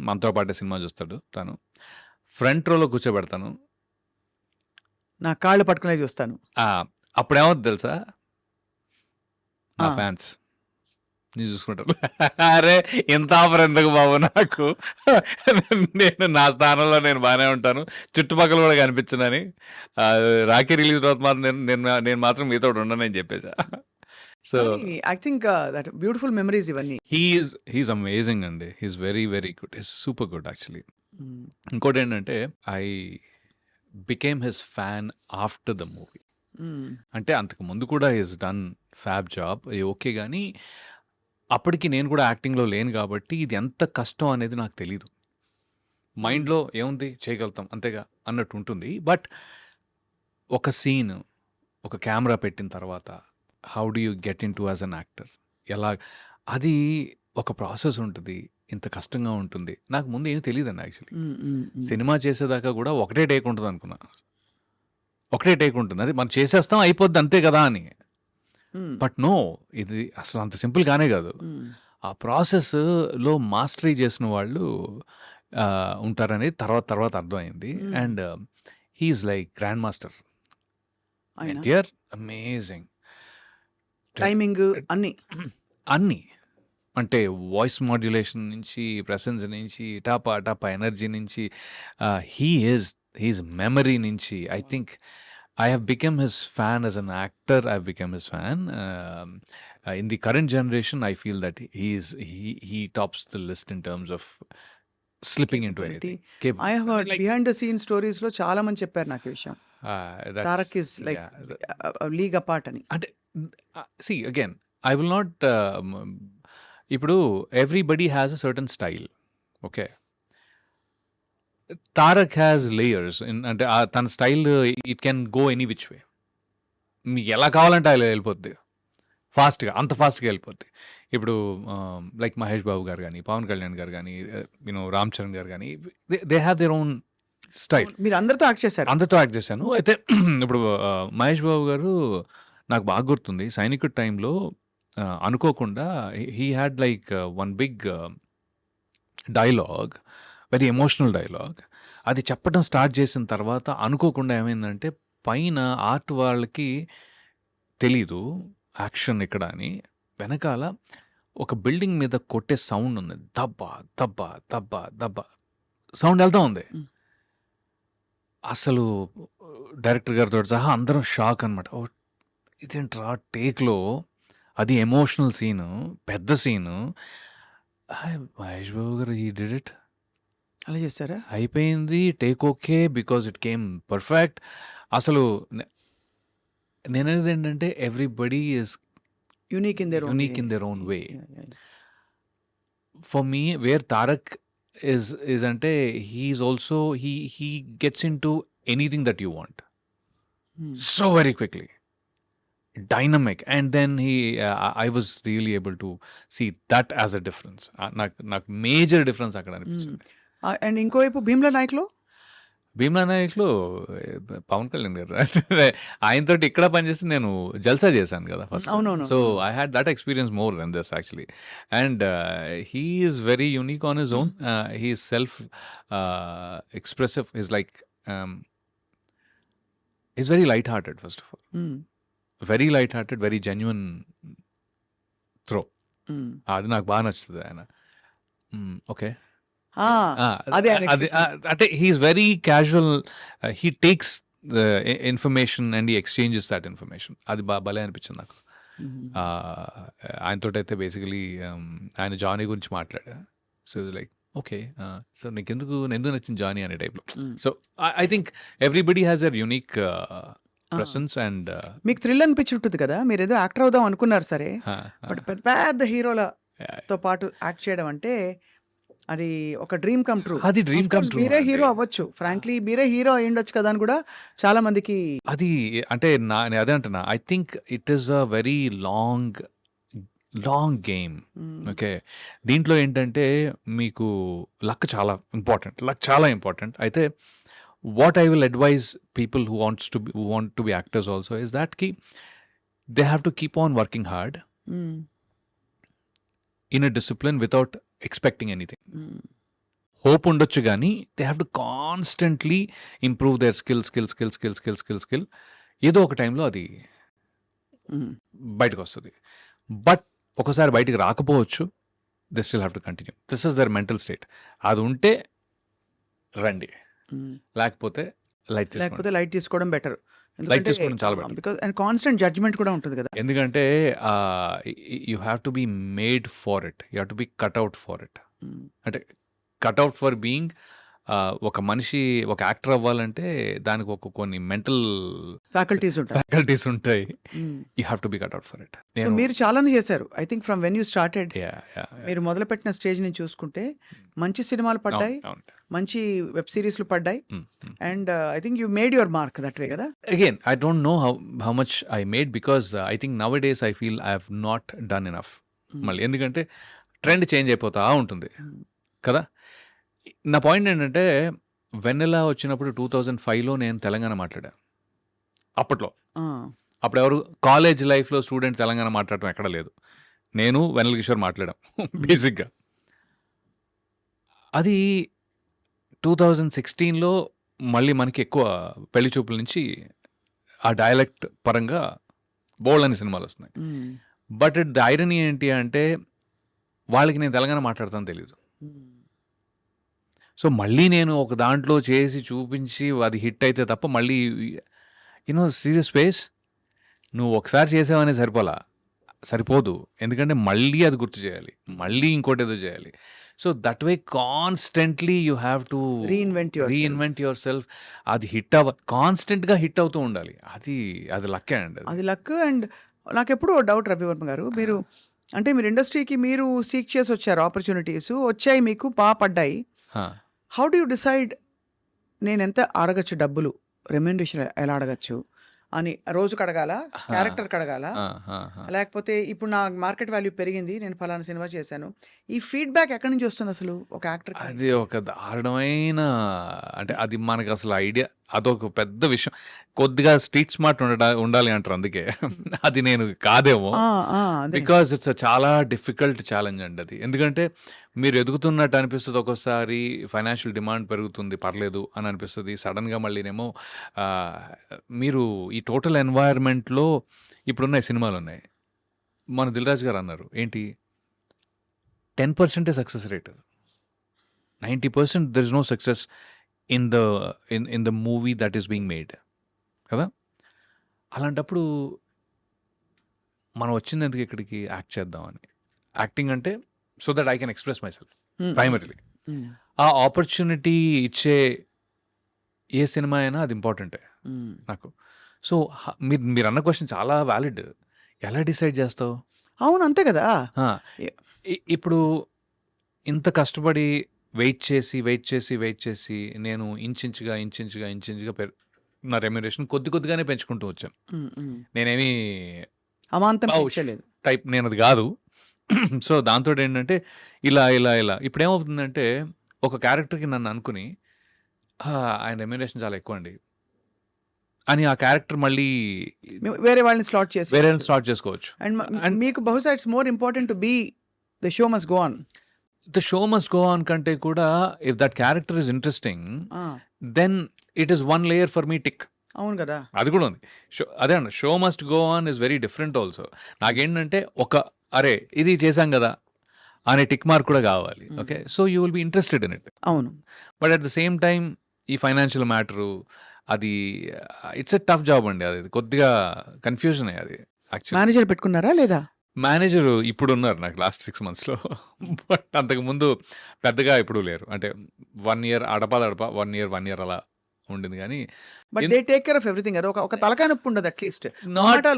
మనతో పాటే సినిమా చూస్తాడు తను. ఫ్రంట్ రోలో కూర్చోబెడతాను. నా కాళ్ళు పట్టుకునే చూస్తాను. అప్పుడేమవుద్ది తెలుసా? నా ఆ! ఫ్యాన్స్ నీ చూసుకుంటారు. అరే ఇంత ఆఫర్ ఎందుకు బాబు నాకు? నేను నా స్థానంలో నేను బాగానే ఉంటాను. చుట్టుపక్కల కూడా కనిపించనని. రాఖీ రిలీజ్ తర్వాత మాత్రం నేను మాత్రం మీతో ఉండనని చెప్పేసా. సో కానీ I think that beautiful memories ఇవన్నీ. హీఈస్ అమేజింగ్ అండి. He's very very good. He's super good actually. Hmm. ఇంకోటి ఏంటంటే I became his fan after the movie. Hmm. అంటే అంతకు ముందు కూడా he's done fab job okay. కానీ అప్పటికి నేను కూడా యాక్టింగ్‌లో లేను కాబట్టి ఇది ఎంత కష్టం అనేది నాకు తెలీదు. మైండ్‌లో ఏముంది చేయగలుగుతాం అంతేగా అన్నట్టు ఉంటుంది. బట్ ఒక సీన్, ఒక కెమెరా పెట్టిన తర్వాత how do you get into as an actor? ఎలా అది ఒక ప్రాసెస్ ఉంటది. ఇంత కష్టంగా ఉంటుంది. నాకు ముందు ఏమి తెలీదండి యాక్చువల్లీ. హ్మ్. హ్మ్. హ్మ్. సినిమా చేసేదాకా గూడా ఒకటే టేక్ ఉంటదనుకున్నా. ఒకటే టేక్ ఉంటుంది. అది మనం చేసేస్తాం అయిపోద్ది అంతే గదా అని. హ్మ్. బట్ నో, ఇది అసలు అంత సింపుల్ గానే గాదు. హ్మ్. ఆ ప్రాసెస్‌లో మాస్టరీ చేసిన వాళ్ళు ఉంటారనేది తర్వాత అర్థమైంది. హ్మ్. And he is like grand master. ఆయన ఎన్టీఆర్ అమేజింగ్. టైమింగ్ అన్నీ. అన్నీ. అంటే వాయిస్ మాడ్యులేషన్ నుంచి, ప్రెసెన్స్ నుంచి, టపా ఎనర్జీ నుంచి, హీ ఈజ్ మెమరీ నుంచి I think I have become his fan as an actor. I've become his fan. In the current generation, I feel that he tops the list in terms of slipping into capability. anything. Capable. I have I mean, heard like, behind the scene స్టోరీస్‌లో చాలా మంది చెప్పారు నాకు ఈ విషయం. that's Tarak is like yeah. League apart అని. అంటే see again, I will not. ఇప్పుడు everybody has a certain style. Okay. Tarak has layers. అంటే తన style it can go any which way. మీకు ఎలా కావాలంటే అలా వెళ్ళిపోద్ది. అంత ఫాస్ట్గా వెళ్ళిపోద్ది. ఇప్పుడు లైక్ మహేష్ బాబు గారు కానీ, పవన్ కళ్యాణ్ గారు కానీ, రామ్ చరణ్ గారు కానీ, they have their own style. మీరు అందరితో యాక్ట్ చేశారు. అందరితో యాక్ట్ చేశాను. అయితే ఇప్పుడు మహేష్ బాబు గారు నాకు బాగా గుర్తుంది. సైనికుడి టైంలో అనుకోకుండా he had like one big dialogue, very emotional dialogue. అది చెప్పడం స్టార్ట్ చేసిన తర్వాత అనుకోకుండా ఏమైందంటే పైన ఆర్ట్ వాళ్ళకి తెలీదు యాక్షన్ ఇక్కడ అని, వెనకాల ఒక బిల్డింగ్ మీద కొట్టే సౌండ్ ఉంది. దబ్బా దబ్బా దబ్బా దబ్బా సౌండ్ వెళ్తా ఉంది. Mm. అసలు డైరెక్టర్ గారితో సహా అందరం షాక్ అనమాట. ఓ ఇదేంట్రా టేక్లో, అది ఎమోషనల్ సీను, పెద్ద సీను. మహేష్ బాబు గారు హీ డిడ్ ఇట్. అలా చేశారా? అయిపోయింది. Take okay because it came perfect. అసలు నేననేది ఏంటంటే everybody is unique in their own unique in their own way. For me where Tarak is అంటే he's also he gets in to anything that you want so very quickly, dynamic, and then I was really able to see that as a difference. నాకు major difference అక్కడ అనిపించింది. And ఇంకోవైపు భీమ్లా నాయక్లో భీమ్లా నాయక్లో పవన్ కళ్యాణ్ గారు ఆయనతో ఇక్కడ పనిచేసి నేను జల్సా చేశాను కదా ఫస్ట్. అవునవును. So I had that experience more than this actually. And he is very unique on his own. He is self expressive. Is like is very light hearted first of all. Very light hearted, very genuine throw. అది నాకు బాగా నచ్చుతుంది ఆయన. Okay, అదే అంటే he's very casual. He takes the information and he exchanges that information. అది భలే అనిపించింది నాకు. ఆయనతో అయితే బేసికలీ ఆయన జానీ గురించి మాట్లాడా. సో లైక్ ఓకే, సో నీకెందుకు నచ్చింది జానీ అనే టైప్లో. So I think everybody has their unique presence. And మీకు థ్రిల్ అనిపించి ఉంటుంది కదా, మీరు ఏదో యాక్టర్ అవుదాం అనుకున్నారు సరే, బట్ పెద్ద పెద్ద హీరోలతో పాటు యాక్ట్ చేయడం అంటే అది ఒక డ్రీమ్ కమ్ ట్రూ. అది డ్రీమ్ కమ్ ట్రూ. మీరే హీరో అవ్వచ్చు, ఫ్రాంక్లీ మీరే హీరో అయ్యుండొచ్చు కదా అని కూడా చాలా మందికి. అది అంటే అదే అంటున్నా, I think it is a very long game. Okay, దీంట్లో ఏంటంటే మీకు లక్ చాలా ఇంపార్టెంట్. అయితే what I will advise people who want to be actors also is that కి they have to keep on working hard in a discipline without expecting anything. Hope ఉండొచ్చు కానీ they have to constantly improve their skill. ఏదో ఒక టైంలో అది బయటకు వస్తుంది. But ఒకసారి బయటికి రాకపోవచ్చు. They still have to continue. This is their mental state. అది ఉంటే రండి, లేకపోతే లైట్ తీసుకోవడం బెటర్. లైట్ తీసుకోవడం చాలా better. Because and constant judgement కూడా ఉంటుంది కదా. ఎందుకంటే you have to be made for it. You have to be cut out for it. అంటే కట్అవుట్ ఫర్ బీయింగ్ ఒక మనిషి ఒక యాక్టర్ అవ్వాలంటే దానికి కొన్ని మెంటల్ ఫ్యాకల్టీస్ ఉంటాయి. You have to be cut out for it. మీరు చాలానే చేశారు. I think from when you started, మీరు మొదలుపెట్టిన స్టేజ్ నుంచి చూసుకుంటే మంచి సినిమాలు పడ్డాయి, మంచి వెబ్ సిరీస్లు పడ్డాయి. And I think you made your mark that way కదా. Again I don't know how much I made because I think nowadays I feel I have not done enough. మళ్ళీ ఎందుకంటే ట్రెండ్ చేంజ్ అయిపోతా ఉంటుంది కదా. నా point ఏంటంటే వెన్నెలా వచ్చినప్పుడు 2005లో నేను తెలంగాణ మాట్లాడా. అప్పట్లో అప్పుడు ఎవరు కాలేజ్ లైఫ్లో స్టూడెంట్ తెలంగాణ మాట్లాడటం ఎక్కడ లేదు. నేను వెన్నెల కిషోర్ మాట్లాడాం బేసిక్గా. అది 2016లో మళ్ళీ మనకి ఎక్కువ పెళ్లి చూపుల నుంచి ఆ డైలెక్ట్ పరంగా బోల్డ్ అని సినిమాలు వస్తున్నాయి. బట్ ద ఐరనీ ఏంటి అంటే వాళ్ళకి నేను తెలంగాణ మాట్లాడతాను తెలీదు. సో మళ్ళీ నేను ఒక దాంట్లో చేసి చూపించి అది హిట్ అయితే తప్ప మళ్ళీ సీరియస్ స్పేస్ నువ్వు ఒకసారి చేసావనే సరిపోదు. ఎందుకంటే మళ్ళీ అది గుర్తు చేయాలి, మళ్ళీ ఇంకోటి ఏదో చేయాలి. So that way constantly you have to reinvent your self. అది కాన్స్టెంట్గా హిట్ అవుతూ ఉండాలి. అది లక్కే అండి. అది లక్. అండ్ నాకు ఎప్పుడు డౌట్ రవివర్మ గారు, మీరు అంటే మీరు ఇండస్ట్రీకి మీరు సీక్ చేసి వచ్చారు, ఆపర్చునిటీస్ వచ్చాయి, మీకు పడ్డాయి. హౌ డు యూ డిసైడ్ నేను ఎంత అడగచ్చు, డబ్బులు రెమ్యూనరేషన్ ఎలా అడగచ్చు అని? రోజుకి అడగాల, క్యారెక్టర్కి అడగాల, లేకపోతే ఇప్పుడు నా మార్కెట్ వాల్యూ పెరిగింది, నేను ఫలానా సినిమా చేశాను, ఈ ఫీడ్బ్యాక్ ఎక్కడి నుంచి వస్తుంది అసలు ఒక యాక్టర్? అది ఒక దారుణమైన, అంటే అది మనకు అసలు ఐడియా, అదొక పెద్ద విషయం. కొద్దిగా స్ట్రీట్ స్మార్ట్ ఉండాలి అంటారు, అందుకే అది నేను కాదేమో. బికాజ్ ఇట్స్ చాలా డిఫికల్ట్ ఛాలెంజ్ అండి అది. ఎందుకంటే మీరు ఎదుగుతున్నట్టు అనిపిస్తుంది, ఒక్కోసారి ఫైనాన్షియల్ డిమాండ్ పెరుగుతుంది, పర్లేదు అని అనిపిస్తుంది. సడన్గా మళ్ళీనేమో మీరు ఈ టోటల్ ఎన్వైర్న్మెంట్లో ఇప్పుడున్న సినిమాలు ఉన్నాయి. మన దిల్రాజు గారు అన్నారు ఏంటి, 10% success rate, 90% there is no success in the movie that is being made కదా. అలాంటప్పుడు మనం వచ్చింది ఎందుకు ఇక్కడికి, యాక్ట్ చేద్దామని. యాక్టింగ్ అంటే so that I can express my self primarily. ఆ ఆపర్చునిటీ ఇచ్చే ఏ సినిమా అయినా అది ఇంపార్టెంటే నాకు. సో మీరు అన్న క్వశ్చన్ చాలా వ్యాలిడ్. ఎలా డిసైడ్ చేస్తావు? అవును, అంతే కదా. ఇప్పుడు ఇంత కష్టపడి వెయిట్ చేసి నేను ఇంచుగా నా రెమ్యునరేషన్ కొద్దిగానే పెంచుకుంటూ వచ్చాను. నేనేమి అమాంతం టైప్ నేను అది కాదు. సో దాంతో ఏంటంటే ఇలా ఇప్పుడు ఏమవుతుందంటే ఒక క్యారెక్టర్కి నన్ను అనుకుని ఆయన రెమ్యునరేషన్ చాలా ఎక్కువ అండి అని ఆ క్యారెక్టర్ మళ్ళీ వేరే వాళ్ళని స్లాట్ చేసుకోవచ్చు. అండ్ మీకు బహుశా it's more important to be the show must go on. The show must go on కంటే కూడా if that character is interesting then it is one layer for me tick. అవును కదా, అది కూడా ఉంది. అదే అండి, show must go on is very different also. నాకేంటంటే అరే ఇది చేశాం కదా అనే టిక్ మార్క్ కూడా కావాలి. Okay, so you will be interested in it. అవును, but at the same time ఈ ఫైనాన్షియల్ మ్యాటరు అది ఇట్స్ ఎ టఫ్ జాబ్ అండి. అది కొద్దిగా కన్ఫ్యూజన్ అది. యాక్చువల్లీ మేనేజర్ పెట్టుకున్నారా లేదా? మేనేజర్ ఇప్పుడు ఉన్నారు నాకు లాస్ట్ 6 monthsలో. బట్ అంతకుముందు పెద్దగా ఇప్పుడు లేరు. అంటే 1 year అడప 1 year అలా ఉండింది. కానీ but they take care of everything. అది ఒక తలకాయ నొప్పి ఉండదు, అట్లీస్ట్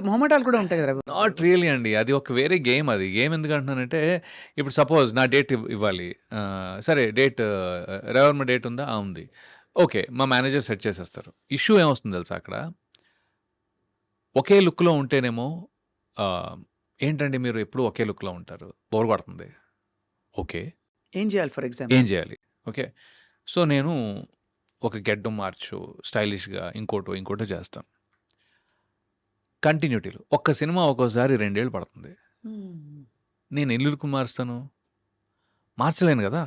మొహమాటాలు కూడా ఉంటాయి కదా. నాట్ రియలీ అండి, అది ఒక వేరే గేమ్. అది గేమ్ ఎందుకు అంటున్నానంటే ఇప్పుడు సపోజ్ నా డేట్ ఇవ్వాలి, సరే డేట్ రెవర్మ డేట్ ఉందా, ఉంది, ఓకే, మా మేనేజర్ సెట్ చేసేస్తారు. ఇష్యూ ఏమొస్తుంది తెలుసా, అక్కడ ఒకే లుక్లో ఉంటేనేమో ఏంటండి మీరు ఎప్పుడు ఒకే లుక్లో ఉంటారు, బోర్ కొడుతుంది. ఓకే, ఏం చేయాలి? ఫర్ ఎగ్జాంపుల్ ఏం చేయాలి? ఓకే, సో నేను ఒక గెడ్డం మార్చు, స్టైలిష్గా ఇంకోటో చేస్తాను. కంటిన్యూటీలు ఒక్క సినిమా ఒక్కోసారి 2 ఏళ్ళు పడుతుంది. నేను ఎన్ని లుక్ మార్చలేను కదా.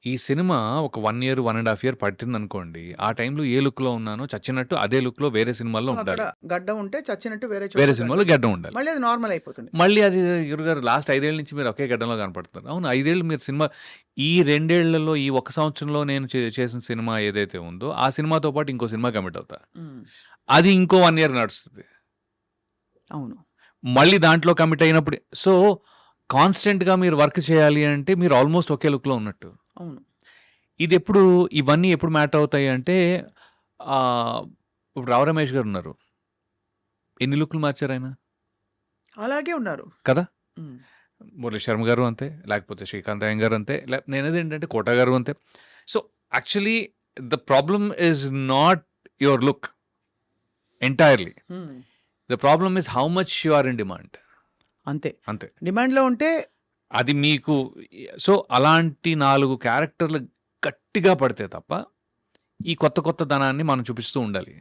ఈ సినిమా ఒక 1 year 1.5 year పట్టింది అనుకోండి. ఆ టైంలో ఏ లుక్లో ఉన్నానో చచ్చినట్టు అదే లుక్లో వేరే సినిమాల్లో ఉండాలి. గడ్డం ఉంటే చచ్చినట్టు వేరే సినిమాలో గడ్డం ఉండాలి. మళ్ళీ అది నార్మల్ అయిపోతుంది. మళ్ళీ అది గురుగారు లాస్ట్ 5 ఏళ్ళ నుంచి మీరు ఒకే గడ్డంలో కనపడుతున్నారు. అవును, 5 ఏళ్ళు మీరు సినిమా, ఈ 2 ఏళ్లలో ఈ 1 సంవత్సరంలో నేను చేసిన సినిమా ఏదైతే ఉందో ఆ సినిమాతో పాటు ఇంకో సినిమా కమిట్ అవుతా, అది ఇంకో 1 year నడుస్తుంది. అవును, మళ్ళీ దాంట్లో కమిట్ అయినప్పుడు సో కాన్స్టెంట్గా మీరు వర్క్ చేయాలి అంటే మీరు ఆల్మోస్ట్ ఒకే లుక్లో ఉన్నట్టు. అవును, ఇది ఇవన్నీ ఎప్పుడు మ్యాటర్ అవుతాయి అంటే ఇప్పుడు రావు రమేష్ గారు ఉన్నారు, ఎన్ని లుక్లు మార్చారు ఆయన? అలాగే ఉన్నారు కదా. మురళీ శర్మ గారు అంతే, లేకపోతే శ్రీకాంత్ అయ్య గారు అంతే, నేనేది ఏంటంటే కోట గారు అంతే. So actually the problem is not your look entirely, the problem is how much you are in demand. అంతే అంతే. డిమాండ్లో ఉంటే అది మీకు సో అలాంటి 4 క్యారెక్టర్లు గట్టిగా పడితే తప్ప, ఈ కొత్త ధనాన్ని మనం చూపిస్తూ ఉండాలి.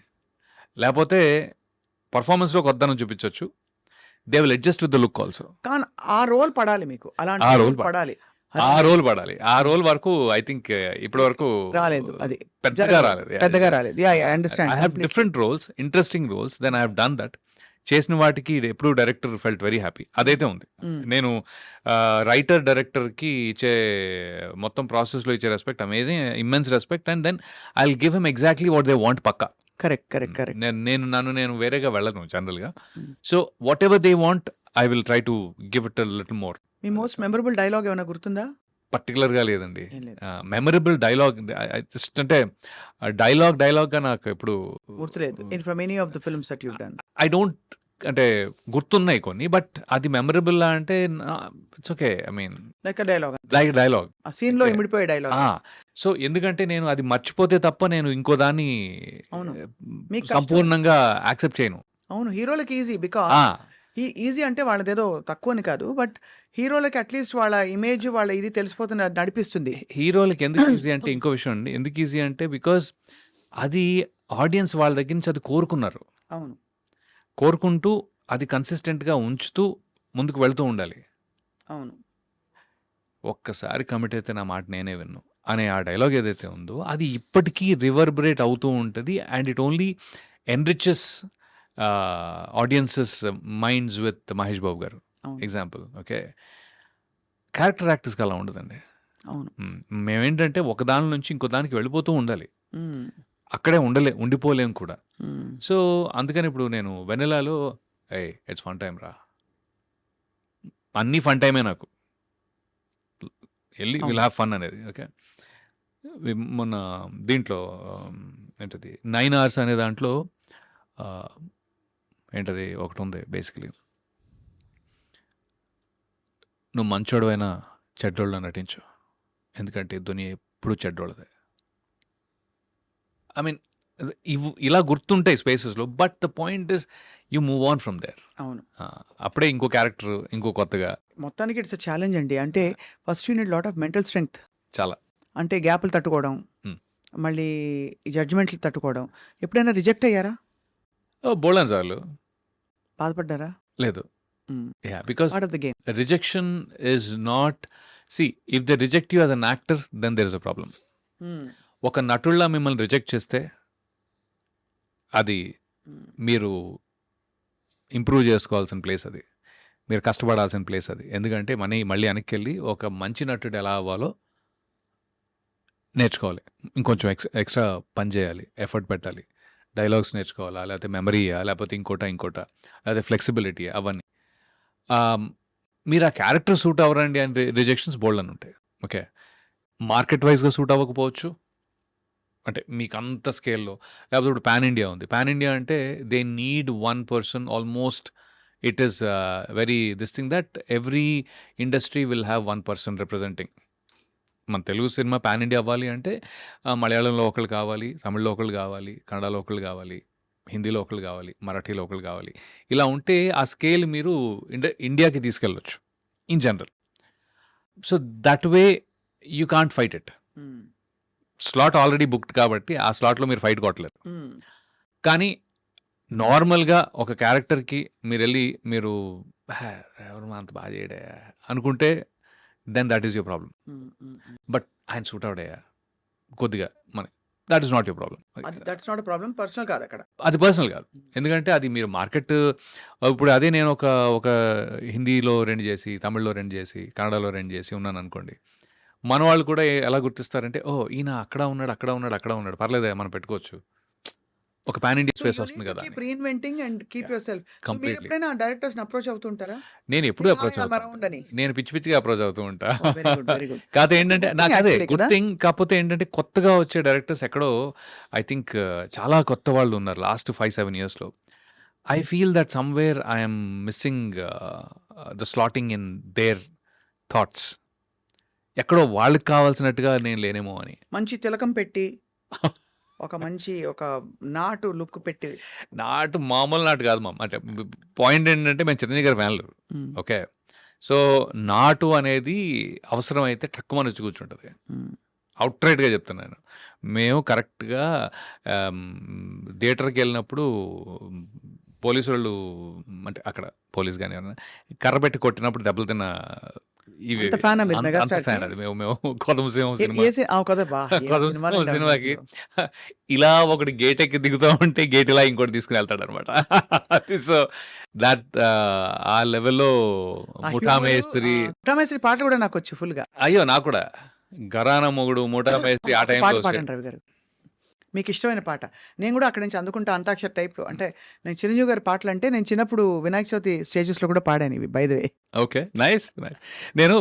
లేపోతే పర్ఫార్మెన్స్‌లో కొత్తదనం చూపించొచ్చు. They will adjust with the look also. కానీ ఆ రోల్ పడాలి మీకు. అలాంటి ఆ రోల్ రోల్ పడాలి. ఆ రోల్ పడాలి. ఆ రోల్ వరకు ఐ థింక్ ఇప్పటి వరకు రాలేదు. అది పెద్దగా జరగలేదు. రాలేదు. పెద్దగా రాలేదు. I I understand. Have different roles, interesting roles, then I have done that. చేసిన వాటికి ఎప్పుడు డైరెక్టర్ ఫెల్ట్ వెరీ హ్యాపీ. అదైతే ఉంది. నేను రైటర్ డైరెక్టర్కి ఇచ్చే మొత్తం ప్రాసెస్లో ఇచ్చే respect amazing, immense respect. And then I will give him exactly what they want పక్కా. కరెక్ట్. నేను వేరేగా వెళ్ళను జనరల్గా. So whatever they want I will try to give it little more. మీ మోస్ట్ మెమరబుల్ డైలాగ్ ఏమైనా గుర్తుందా? పర్టికులర్గా లేదండి. ఏం లేదు. మెమరబుల్ డైలాగ్ జస్ట్ అంటే డైలాగ్గా నాకు ఎప్పుడు గుర్తులేదు. From any of the films that you done. I don't, అంటే గుర్తున్నాయి కొన్ని, బట్ అది మెమరబుల్ అంటే it's okay. I mean like a dialogue. Like dialogue. ఆ సీన్ లో ఇమిడిపోయే డైలాగ్. సో ఎందుకంటే నేను అది మర్చిపోతే తప్ప నేను ఇంకో దాన్ని అవును. మీకు కష్టం. సంపూర్ణంగా యాక్సెప్ట్ చేయను. అవును, హీరోలకి ఈజీ. బికాస్ ఆ, ఈజీ అంటే వాళ్ళదేదో తక్కువని కాదు, బట్ హీరోలకి అట్లీస్ట్ వాళ్ళ ఇమేజ్, వాళ్ళ ఇది తెలిసిపోతుంది, అది నడిపిస్తుంది. హీరోలకి ఎందుకు ఈజీ అంటే ఇంకో విషయం అండి. ఎందుకు ఈజీ అంటే బికాజ్ అది ఆడియన్స్ వాళ్ళ దగ్గర నుంచి అది కోరుకున్నారు. అవును. కోరుకుంటూ అది కన్సిస్టెంట్గా ఉంచుతూ ముందుకు వెళ్తూ ఉండాలి. అవును. ఒక్కసారి కమిట్ అయితే నా మాట నేనే విన్ను అనే ఆ డైలాగ్ ఏదైతే ఉందో అది ఇప్పటికీ రివర్బరేట్ అవుతూ ఉంటుంది. And it only enriches audiences minds with Mahesh Babu గారు అవును. ఎగ్జాంపుల్. ఓకే, క్యారెక్టర్ యాక్టర్స్కి అలా ఉండదండి. అవును. మేమేంటంటే ఒక దాని నుంచి ఇంకో దానికి వెళ్ళిపోతూ ఉండాలి, మ్మ్. అక్కడే ఉండిపోలేం కూడా. మ్మ్. సో అందుకని ఇప్పుడు నేను వెనెలాలో ఇట్స్ ఫన్ టైం రా, అన్నీ ఫన్ టైమే నాకు, వెళ్ళి విల్ హ్యావ్ ఫన్ అనేది. ఓకే, మొన్న దీంట్లో ఏంటది 9 hours అనే దాంట్లో ఏంటది ఒకటి ఉంది బేసికలీ, నువ్వు మంచోడువైనా చెడ్డోళ్ళ నటించు, ఎందుకంటే దునియా ఎప్పుడు చెడ్డోళ్ళదే. ఐ మీన్ ఇలా గుర్తుంటాయి స్పేసెస్లో, but the point is you move on from there. అవును. అప్పుడే ఇంకో క్యారెక్టర్ ఇంకో కొత్తగా. మొత్తానికి ఇట్స్ అ ఛాలెంజ్ అండి. అంటే first you need lot of mental strength. చాలా అంటే గ్యాప్లు తట్టుకోవడం, Hmm. మళ్ళీ జడ్జిమెంట్లు తట్టుకోవడం. ఎప్పుడైనా రిజెక్ట్ అయ్యారా? బోల్డన్ సార్లు. బాధపడ్డారా? లేదు, because part of the game. Rejection is not, see if they reject you as an actor then there is a problem. ఒక నటుల్లా మిమ్మల్ని రిజెక్ట్ చేస్తే అది మీరు ఇంప్రూవ్ చేసుకోవాల్సిన ప్లేస్, అది మీరు కష్టపడాల్సిన ప్లేస్ అది. ఎందుకంటే మళ్ళీ వెనక్కి వెళ్ళి ఒక మంచి నటుడు ఎలా అవ్వాలో నేర్చుకోవాలి, ఇంకొంచెం ఎక్స్ట్రా పని చేయాలి, ఎఫర్ట్ పెట్టాలి, డైలాగ్స్ నేర్చుకోవాలా, లేకపోతే మెమరీయా, లేకపోతే ఇంకోట లేకపోతే ఫ్లెక్సిబిలిటీ, అవన్నీ. మీరు ఆ క్యారెక్టర్ సూట్ అవ్వరండి అని రిజెక్షన్స్ బోల్డ్ అని ఉంటాయి. ఓకే, మార్కెట్ వైజ్గా సూట్ అవ్వకపోవచ్చు, అంటే మీకు అంత స్కేల్లో. లేకపోతే ఇప్పుడు పాన్ ఇండియా ఉంది. పాన్ ఇండియా అంటే they need one person almost. It is very this thing that every industry will have one person representing. మన తెలుగు సినిమా పాన్ ఇండియా అవ్వాలి అంటే మలయాళంలో ఒకళ్ళు కావాలి, తమిళ్లో ఒకళ్ళు కావాలి, కన్నడలో ఒకళ్ళు కావాలి, హిందీలో ఒకళ్ళు కావాలి, మరాఠీలో ఒకళ్ళు కావాలి. ఇలా ఉంటే ఆ స్కేల్ మీరు ఇండియాకి తీసుకెళ్ళొచ్చు in general. So that way you can't fight it. Slot already booked కాబట్టి ఆ స్లాట్లో మీరు ఫైట్ కొట్టలేరు. కానీ నార్మల్గా ఒక క్యారెక్టర్కి మీరు ఎవరు అంత బాగా చేయడా అనుకుంటే then that is your problem. But ఆయన సూట్ అవుడయ్యా కొద్దిగా that is not your problem. That's not problem. Personal కాదు అక్కడ. అది పర్సనల్ కాదు, ఎందుకంటే అది మీరు మార్కెట్. ఇప్పుడు అదే నేను ఒక హిందీలో 2 చేసి, తమిళ్లో 2 చేసి, కన్నడలో 2 చేసి ఉన్నాను అనుకోండి, మన వాళ్ళు కూడా ఎలా గుర్తిస్తారంటే, ఓ ఈయన అక్కడ ఉన్నాడు, పర్లేదే మనం పెట్టుకోవచ్చు, ఒక పాన్ ఇండియా స్పేస్ వస్తుంది కదా. Reinventing and keep your self. మీరు కంప్లీట్లీ. ఎప్పుడైనా డైరెక్టర్స్ అప్రోచ్ అవుతుంటారా? నేను ఎప్పుడు అప్రోచ్ I'm అవుతాను, around అని. నేను పిచ్చిగా అప్రోచ్ అవుతూ ఉంటా. Very good, very good. కాకపోతే ఏంటంటే good నాకు thing అదే actually గుడ్ కదా. థింగ్. కాకపోతే ఏంటంటే కొత్తగా వచ్చే డైరెక్టర్స్ ఎక్కడో ఐ థింక్ చాలా కొత్త వాళ్ళు ఉన్నారు లాస్ట్ 5-7 yearsలో. I feel that somewhere I'm missing the slotting in their thoughts. ఎక్కడో వాళ్ళకి కావాల్సినట్టుగా నేను లేనేమో అని. మంచి తిలకం పెట్టి, ఒక మంచి ఒక నాటు లుక్ పెట్టి. నాటు మామూలు నాటు కాదు అంటే పాయింట్ ఏంటంటే మేము చిరంజీవి గారి ఫ్యాన్లు. ఓకే, సో నాటు అనేది అవసరమైతే టక్కుమని వచ్చి కూర్చుంటది. హ్మ్. అవుట్‌రైట్‌గా చెప్తున్నాను. మేము కరెక్ట్‌గా థియేటర్‌కెళ్ళినప్పుడు పోలీసోళ్ళు అంటే అక్కడ పోలీస్ గాని ఎవరైనా కర్ర పెట్టి కొట్టినప్పుడు దెబ్బలు తిన్న ఇవి అంత ఫ్యానా మీరు అంత మెగాస్టార్‌కి? ఫ్యాన్ అది. మేము 'కొదమ సింహం' ఏ సినిమా ఏ సి కదా! ఏం 'కొదమ సినిమాలండి సింహం' అవన్నీ సినిమాకి అసలు. ఇలా ఒకటి గేట్ ఎక్కి దిగుతా ఉంటే గేట్ ఇలా ఇంకోటి తీసుకొని వెళ్తాడనమాట. సో దట్ ఆ లెవెల్‌లో ఆ 'ముఠా హ్యూమరు మేస్త్రి' 'ముఠా మేస్త్రి' పాటలు కూడా నాకొచ్చు ఫుల్‌గా. అయ్యో! నాకు కూడా 'ఘరానా మొగుడు', 'ముఠా మేస్త్రి' ఆ ఒక టైంలో పాట వచ్చాయి. పాడండి రవి గారు. మీకిష్టమైన పాట. నేను గూడా అక్కడి నుంచి అందుకుంటా అంతాక్షరి టైప్‌లో అంటే నేను చిరంజీవి గారి పాటలంటే నేను చిన్నప్పుడు వినాయక చవితి స్టేజెస్‌లో కూడా పాడాను ఇవి by the way. Okay. Nice. Nice. నేను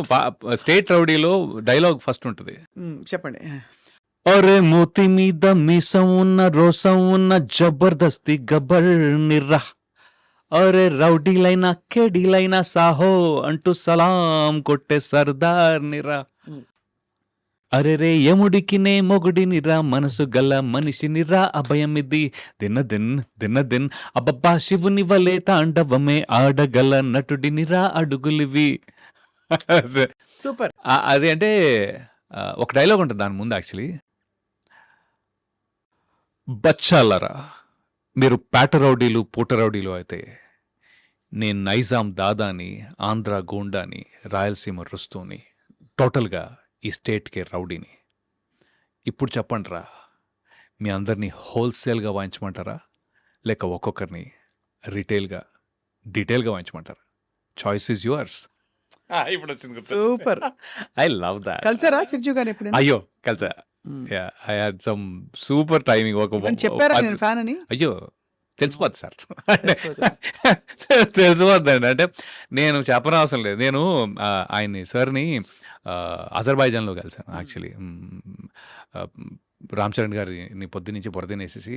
'స్టేట్ రౌడీలో' డైలాగ్ ఫస్ట్ ఉంటది. చెప్పండి. అరే మూతి మీద మీసం ఉన్న రోసం ఉన్న జబర్దస్తి గబ్బర్ నిర్రా అరే రౌడీలైనా కేడీలైనా సాహో అంటూ సలాం కొట్టే సర్దార్ నిరా హ్మ్. అరే రే యముడికి నే మొగుడినిరా మనసు గల మనిషినిరా అభయం ఇది దిన అబ్బబ్బా శివుని వలే తాండవమే ఆడగల నటుడినిరా అడుగులివి సూపర్. అది అంటే ఒక డైలాగ్ ఉంటుంది దాని ముందు యాక్చువల్లీ బచ్చాలరా మీరు పేట రౌడీలు పూట రౌడీలు అయితే నేను నైజాం దాదాని ఆంధ్ర గోండాని రాయలసీమ రుస్తూని టోటల్గా ఈ స్టేట్కి రౌడీని ఇప్పుడు చెప్పండి రా మీ అందరినీ హోల్సేల్గా వాయించమంటారా లేక ఒక్కొక్కరిని రిటైల్గా డీటెయిల్గా వాయించమంటారా చాయిస్ ఈజ్ యువర్స్ ఇప్పుడు వచ్చింది సూపర్. ఐ లవ్ దాట్ కలిసారా చిరంజీవి గారిని ఎప్పుడైనా? అయ్యో కలిసా hmm. I had some super timing ఒక ఎప్పుడైనా చెప్పారా నేను ఫ్యాన్ అని? అయ్యో తెలిసిపోద్ది సార్ తెలిసిపోతుందా? తెలిసిపోద్దండి అంటే నేను చెప్పనవసరం లేదు నేను ఆయన్ని సార్ని అజర్బైజాన్లో కలిసాను యాక్చువల్లీ రామ్ చరణ్ గారిని పొద్దునుంచి బురదనేసేసి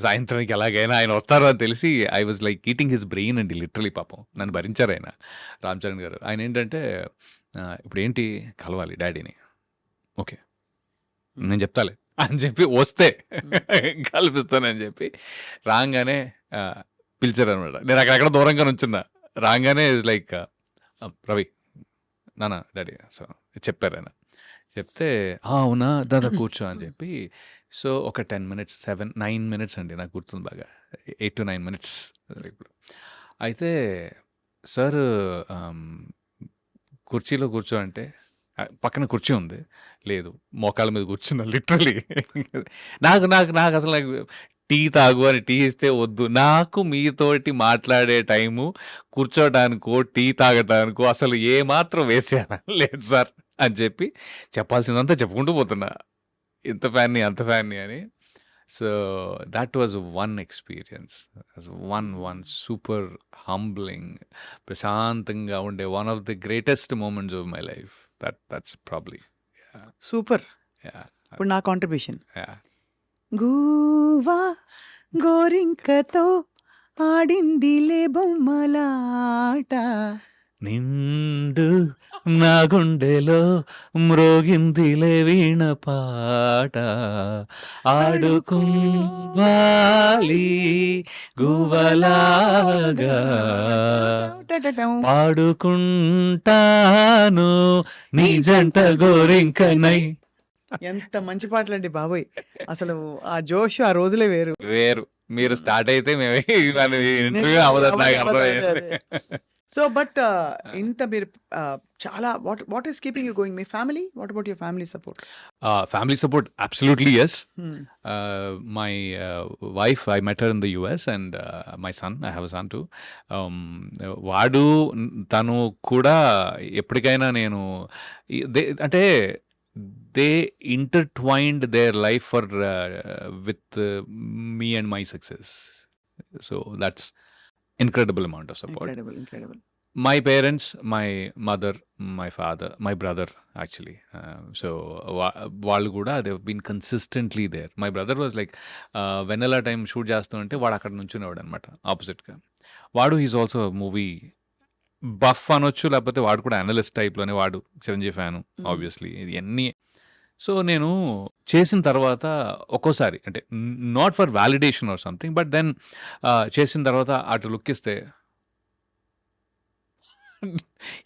సాయంత్రానికి ఎలాగైనా ఆయన వస్తారో అని తెలిసి I was like eating his brain అండి లిటరలీ పాపం నన్ను భరించారు ఆయన రామ్ చరణ్ గారు ఆయన ఏంటంటే ఇప్పుడు ఏంటి కలవాలి డాడీని ఓకే నేను చెప్తాలే అని చెప్పి వస్తే కల్పిస్తానని చెప్పి రాగానే పిలిచారు అనమాట నేను అక్కడెక్కడ దూరంగా నుంచున్నా రాగానే లైక్ రవి నానా డాడీ సో చెప్పారు ఆయన చెప్తే అవునా దాదా కూర్చో అని చెప్పి సో ఒక 10 minutes 9 minutes అండి నాకు గుర్తుంది బాగా 8 to 9 minutes ఇప్పుడు అయితే సార్ కుర్చీలో కూర్చో అంటే పక్కన కుర్చీ ఉంది లేదు మోకాళ్ళ మీద కూర్చున్నా లిటరలీ నాకు నాకు నాకు అసలు నాకు టీ తాగు అని టీ ఇస్తే వద్దు నాకు మీతోటి మాట్లాడే టైము కూర్చోటానికో టీ తాగటానికో అసలు ఏమాత్రం వేస్ట్ చేయాలని లేదు సార్ అని చెప్పి చెప్పాల్సిందంతా చెప్పుకుంటూ పోతున్నా ఇంత ఫ్యాన్ని అంత ఫ్యాన్ని అని so that was one experience one super humbling ప్రశాంతంగా ఉండే one of the greatest moments of my life that's probably super. ఇప్పుడు నా కాంట్రిబ్యూషన్. yeah. గూవా గోరింకతో ఆడిందిలే బొమ్మలాట నిండు నా గుండెలో మ్రోగిందిలే వీణ పాట ఆడుకోవాలి గువ్వలాగా పాడుకుంటాను నీ జంట గోరింకనై ఎంత మంచి పాటలండి బాబోయ్. అసలు ఆ జోష్ ఆ రోజులే వేరు. వేరు మీరు స్టార్ట్ అయితే మేము ఇంటర్వ్యూ అవ్వదని నాకు అర్థమైంది సో బట్ ఇంత మీరు చాలా what is keeping you going మీ family what about your family support? Family support absolutely yes my wife, I met her in the US and my son, I have a son too. వాడు తను కూడా ఎప్పటికైనా నేను అంటే they intertwined their life for with me and my success so that's incredible amount of support. Incredible. My parents, my mother, my father, my brother actually. So వాళ్ళు కూడా they been consistently there. My brother was like Vennela time shoot చేస్తుంటే వాడు అక్కడ నుంచునేవాడు అనమాట ఆపోజిట్గా. వాడు is also movie buff అనొచ్చు లేకపోతే వాడు కూడా అనలిస్ట్ టైప్లోనే వాడు చిరంజీవి ఫ్యాను ఆబ్వియస్లీ ఇవన్నీ. సో నేను చేసిన తర్వాత ఒక్కోసారి అంటే not for validation or something but then చేసిన తర్వాత అటు లుక్ ఇస్తే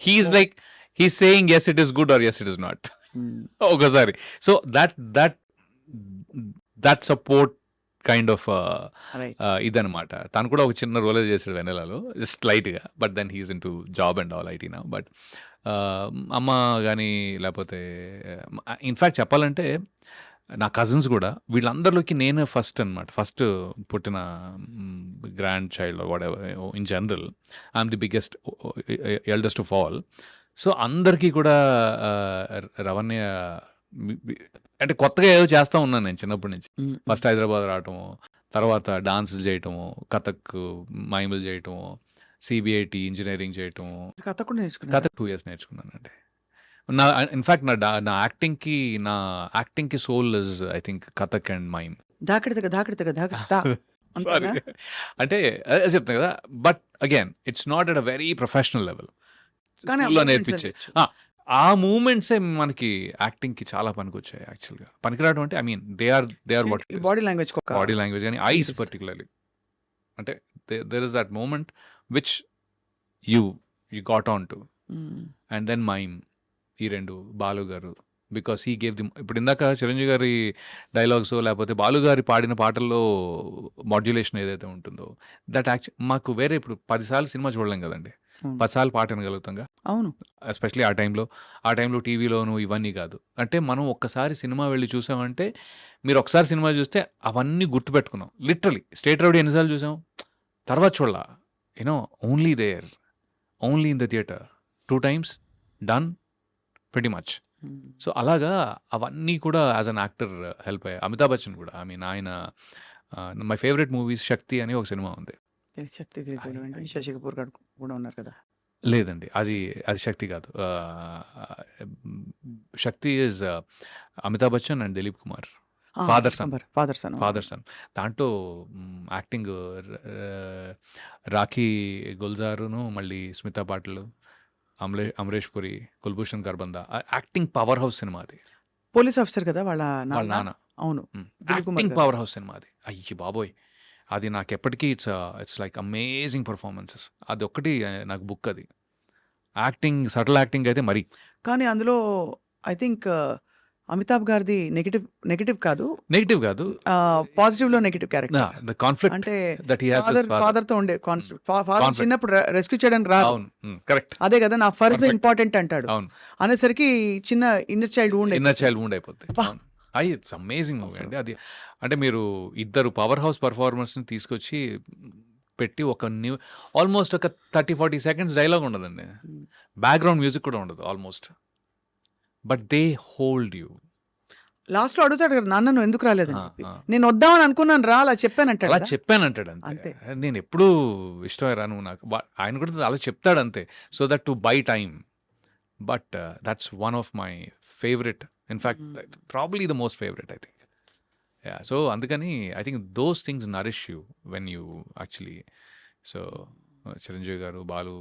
he is like he's saying yes it is good or yes it is not ఒకసారి. So that support kind of right. ఇదనమాట. తను కూడా ఒక చిన్న రోలే చేసాడు వెనెలలో, జస్ట్ లైట్గా. But then he's in to job and all IT నా. బట్ అమ్మ కానీ లేకపోతే ఇన్ఫ్యాక్ట్ చెప్పాలంటే నా కజిన్స్ కూడా వీళ్ళందరిలోకి నేనే ఫస్ట్ అనమాట. ఫస్ట్ పుట్టిన grand child what ever in general. I'm the biggest eldest of all. So అందరికీ కూడా రవణ్య అంటే కొత్తగా ఏదో చేస్తూ ఉన్నాను నేను చిన్నప్పటి నుంచి. ఫస్ట్ హైదరాబాద్ రావటము, తర్వాత డాన్సులు చేయటము, కథక్ మైములు చేయటము, సిబిఐటి ఇంజనీరింగ్ చేయటము. కథ కూడా నేర్చుకున్నా. కథక్ 2 years నేర్చుకున్నానండి. నా ఇన్ఫ్యాక్ట్ నా యాక్టింగ్కి soul is I think Kathak and mime. దాకడితగా సారీ అంటే అదే చెప్తాను కదా. But again it's not at a very professional level. కానీ స్కూల్లో నేర్పించే ఆ మూమెంట్సే మనకి యాక్టింగ్కి చాలా పనికొచ్చాయి యాక్చువల్గా. పనికిరావడం అంటే I mean they are what body language body language కానీ ఐస్ పర్టికులర్లీ. అంటే there is that moment which you got on to. And then mime, ఈ రెండు బాలు గారు, బికాస్ హీ గేవ్ ది. ఇప్పుడు ఇందాక చిరంజీవి గారి డైలాగ్స్ లేకపోతే బాలు గారి పాడిన పాటల్లో మాడ్యులేషన్ ఏదైతే ఉంటుందో దట్ మాకు వేరే ఇప్పుడు 10 సార్లు సినిమా చూడలేం కదండి, 10 సార్లు పాట వినగలుగుతాంగా. అవును. ఎస్పెషలీ ఆ టైంలో టీవీలోను ఇవన్నీ కాదు. అంటే మనం ఒక్కసారి సినిమా వెళ్ళి చూసామంటే, మీరు ఒకసారి సినిమా చూస్తే అవన్నీ గుర్తుపెట్టుకున్నాం. లిటరలీ స్టేట్ రౌడీ ఎన్నిసార్లు చూసాం, తర్వాత చూడాల, you know only there, only in the theatre 2 times done pretty much. So అలాగా అవన్నీ కూడా యాజ్ అన్ యాక్టర్ హెల్ప్ అయ్యాయి. అమితాబ్ బచ్చన్ కూడా, ఐ మీన్ ఆయన మై ఫేవరెట్ మూవీస్ శక్తి అని ఒక సినిమా ఉంది. శక్తి శశి కపూర్ గారు కూడా ఉన్నారు కదా. లేదండి, అది శక్తి కాదు. Shakti is Amitabh Bachchan and Dilip Kumar, father son. దాంట్లో యాక్టింగ్ రాఖీ గుల్జారును, మళ్ళీ Smita Patil, Amrish Puri, Kulbhushan Kharbanda. Acting powerhouse cinema అది. పోలీస్ ఆఫీసర్ కదా వాళ్ళ నాన్న. అవును. యాక్టింగ్ పవర్ హౌస్ సినిమా అది. అయ్యి బాబోయ్, అది నాకు ఎప్పటికీ ఇట్స్ లైక్ అమేజింగ్ పర్ఫార్మెన్సెస్. అది ఒక్కటి నాకు బుక్. అది యాక్టింగ్, సటిల్ యాక్టింగ్ అయితే మరి. కానీ అందులో ఐ థింక్ అమితాబ్ గారిది నెగటివ్ కాదు, పాజిటివ్ లో నెగటివ్ క్యారెక్టర్. ద కాన్ఫ్లిక్ట్ అంటే that he has with father తో ఉండే కాన్ఫ్లిక్ట్. ఫాదర్ చిన్నప్పుడు రెస్క్యూ చేయడానికి రాదు. అవును, కరెక్ట్. అదే కదా నా ఫర్జ్ Perfect. ఇంపార్టెంట్ అంటాడు. అవును, అనేసరికి చిన్న ఇన్నర్ చైల్డ్ వూండ్ అయిపోద్ది. ఇట్స్ అమేజింగ్ మూవీ అండి అది. అంటే మీరు ఇద్దరు పవర్ హౌస్ పర్ఫార్మర్స్ని తీసుకొచ్చి పెట్టి ఒక ఆల్మోస్ట్ ఒక 30-40 seconds డైలాగ్ ఉండదండి, బ్యాక్గ్రౌండ్ మ్యూజిక్ కూడా ఉండదు almost. But they hold you. Last లో అడుగుతాడు కదా, నాన్న నువ్వు ఎందుకు రాలేదని చెప్పి. నేను వద్దామని అనుకున్నాను రా, అలా చెప్పానంటాడు. అలా చెప్పానంటాడు అంతే. నేను ఎప్పుడు ఇష్టమేరా నువ్వు నాకు, ఆయన కూడా అలా చెప్తాడు అంతే. So that to by time. But that's one of my favourite, in fact probably the most favourite I think. Yeah, so అందుకని I think those things nourish you when you actually. So Chiranjeevi గారు, Balu,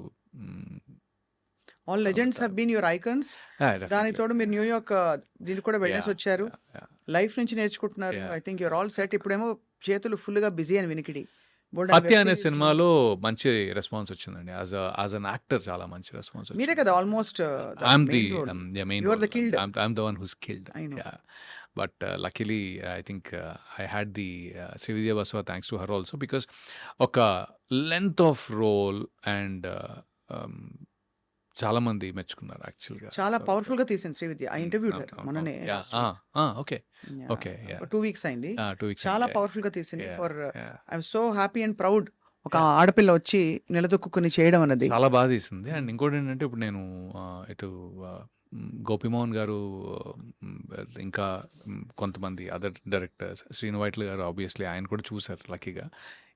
all legends have been your icons. దానికి తోడు మీరు New York దీనికి కూడా వెళ్ళేసి వచ్చారు, life నుంచి నేర్చుకుంటున్నారు. I think your all set. ఇప్పుడేమో చేతులు ఫుల్ గా బిజీ అని వినికిడి. హత్య అనే సినిమాలో మంచి రెస్పాన్స్ వచ్చిందండి. యాజ్ అన్ యాక్టర్ చాలా మంచి రెస్పాన్స్ వచ్చింది. మీరే కదా almost I'm the main You are the role. killed. I'm the one who's killed. I know. Yeah. But luckily, I think I had the Srividya Baswa, thanks to her also, because oka length of role and చాలా మంది మెచ్చుకున్నారు యాక్చువల్గా. చాలా powerful గా తీసింది Srividya. I interviewed her మొన్ననే. Okay, 2 weeks అయింది. 2 weeks. చాలా పవర్ఫుల్ గా తీసింది. For I'm so happy and proud ఒక ఆడపిల్ల వచ్చి నిలదొక్కుని చేయడం అన్నది చాలా బాగా తీసింది. అండ్ ఇంకోటి ఏంటంటే, ఇప్పుడు నేను ఇటు గోపిమోహన్ గారు, ఇంకా కొంతమంది అదర్ డైరెక్టర్స్, శ్రీను వైట్ల గారు ఆబ్వియస్లీ ఆయన కూడా చూసారు లక్కీగా.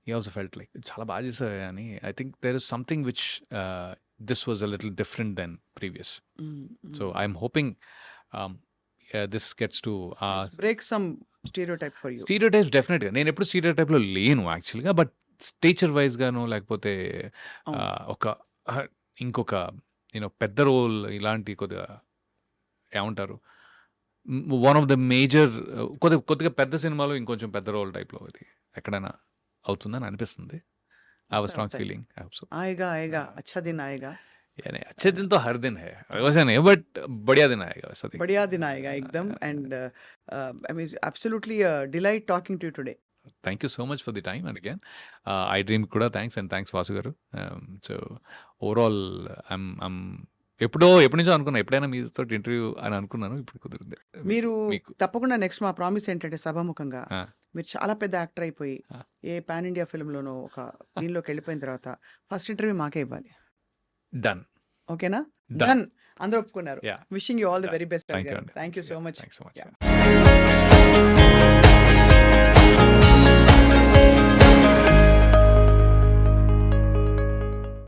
హీ ఆల్సో ఫెల్ట్ లైక్ చాలా బాగా చేశారు అని. I think there is something which this was a little different than previous. So I'm hoping this gets to break some stereotype for you. Stereotypes definitely. నేను ఎప్పుడు స్టీరియోటైప్ లో లేను యాక్చువల్గా. But stature wise గాను, లేకపోతే ఒక ఇంకొక పెద్ద రోల్ ఇలాంటి కొద్దిగా ఏమంటారు, వన్ ఆఫ్ ద మేజర్ కొద్దిగా పెద్ద సినిమాలో ఇంకొంచెం పెద్ద రోల్ టైప్లో ఇది ఎక్కడైనా అవుతుందని అనిపిస్తుంది. I have a strong feeling. I hope so. आएगा अच्छा दिन आएगा. यानी अच्छे दिन तो हर दिन है, वैसा नहीं है, बट बढ़िया दिन आएगा वैसा देखिए। बढ़िया दिन आएगा एकदम. And I mean, absolutely a delight talking to you today. Thank you so much for the time and again I dream కూడా థ్యాంక్స్ అండ్ థ్యాంక్స్ వాసు గారు. సో ఓవరాల్ ఎప్పటి నుంచో అనుకున్నా ఎప్పుడైనా మీతో ఇంటర్వ్యూ అని అనుకున్నాను, ఇప్పుడు కుదిరింది. మీరు మీకు తప్పకుండా నెక్స్ట్ మా ప్రామిస్ ఏంటంటే సభాముఖంగా ఆ, మీరు చాలా పెద్ద యాక్టర్ అయిపోయి ఆ. ఏ పాన్ ఇండియా ఫిల్మ్లోనో ఒక దీనిలోకి వెళ్ళిపోయిన తర్వాత ఫస్ట్ ఇంటర్వ్యూ మాకే ఇవ్వాలి. డన్ ఓకేనా? డన్. డన్. అందరూ ఒప్పుకున్నారు. Yeah wishing you all the Done. Very best. Thank you అండి. Thank you so much. Thanks so much.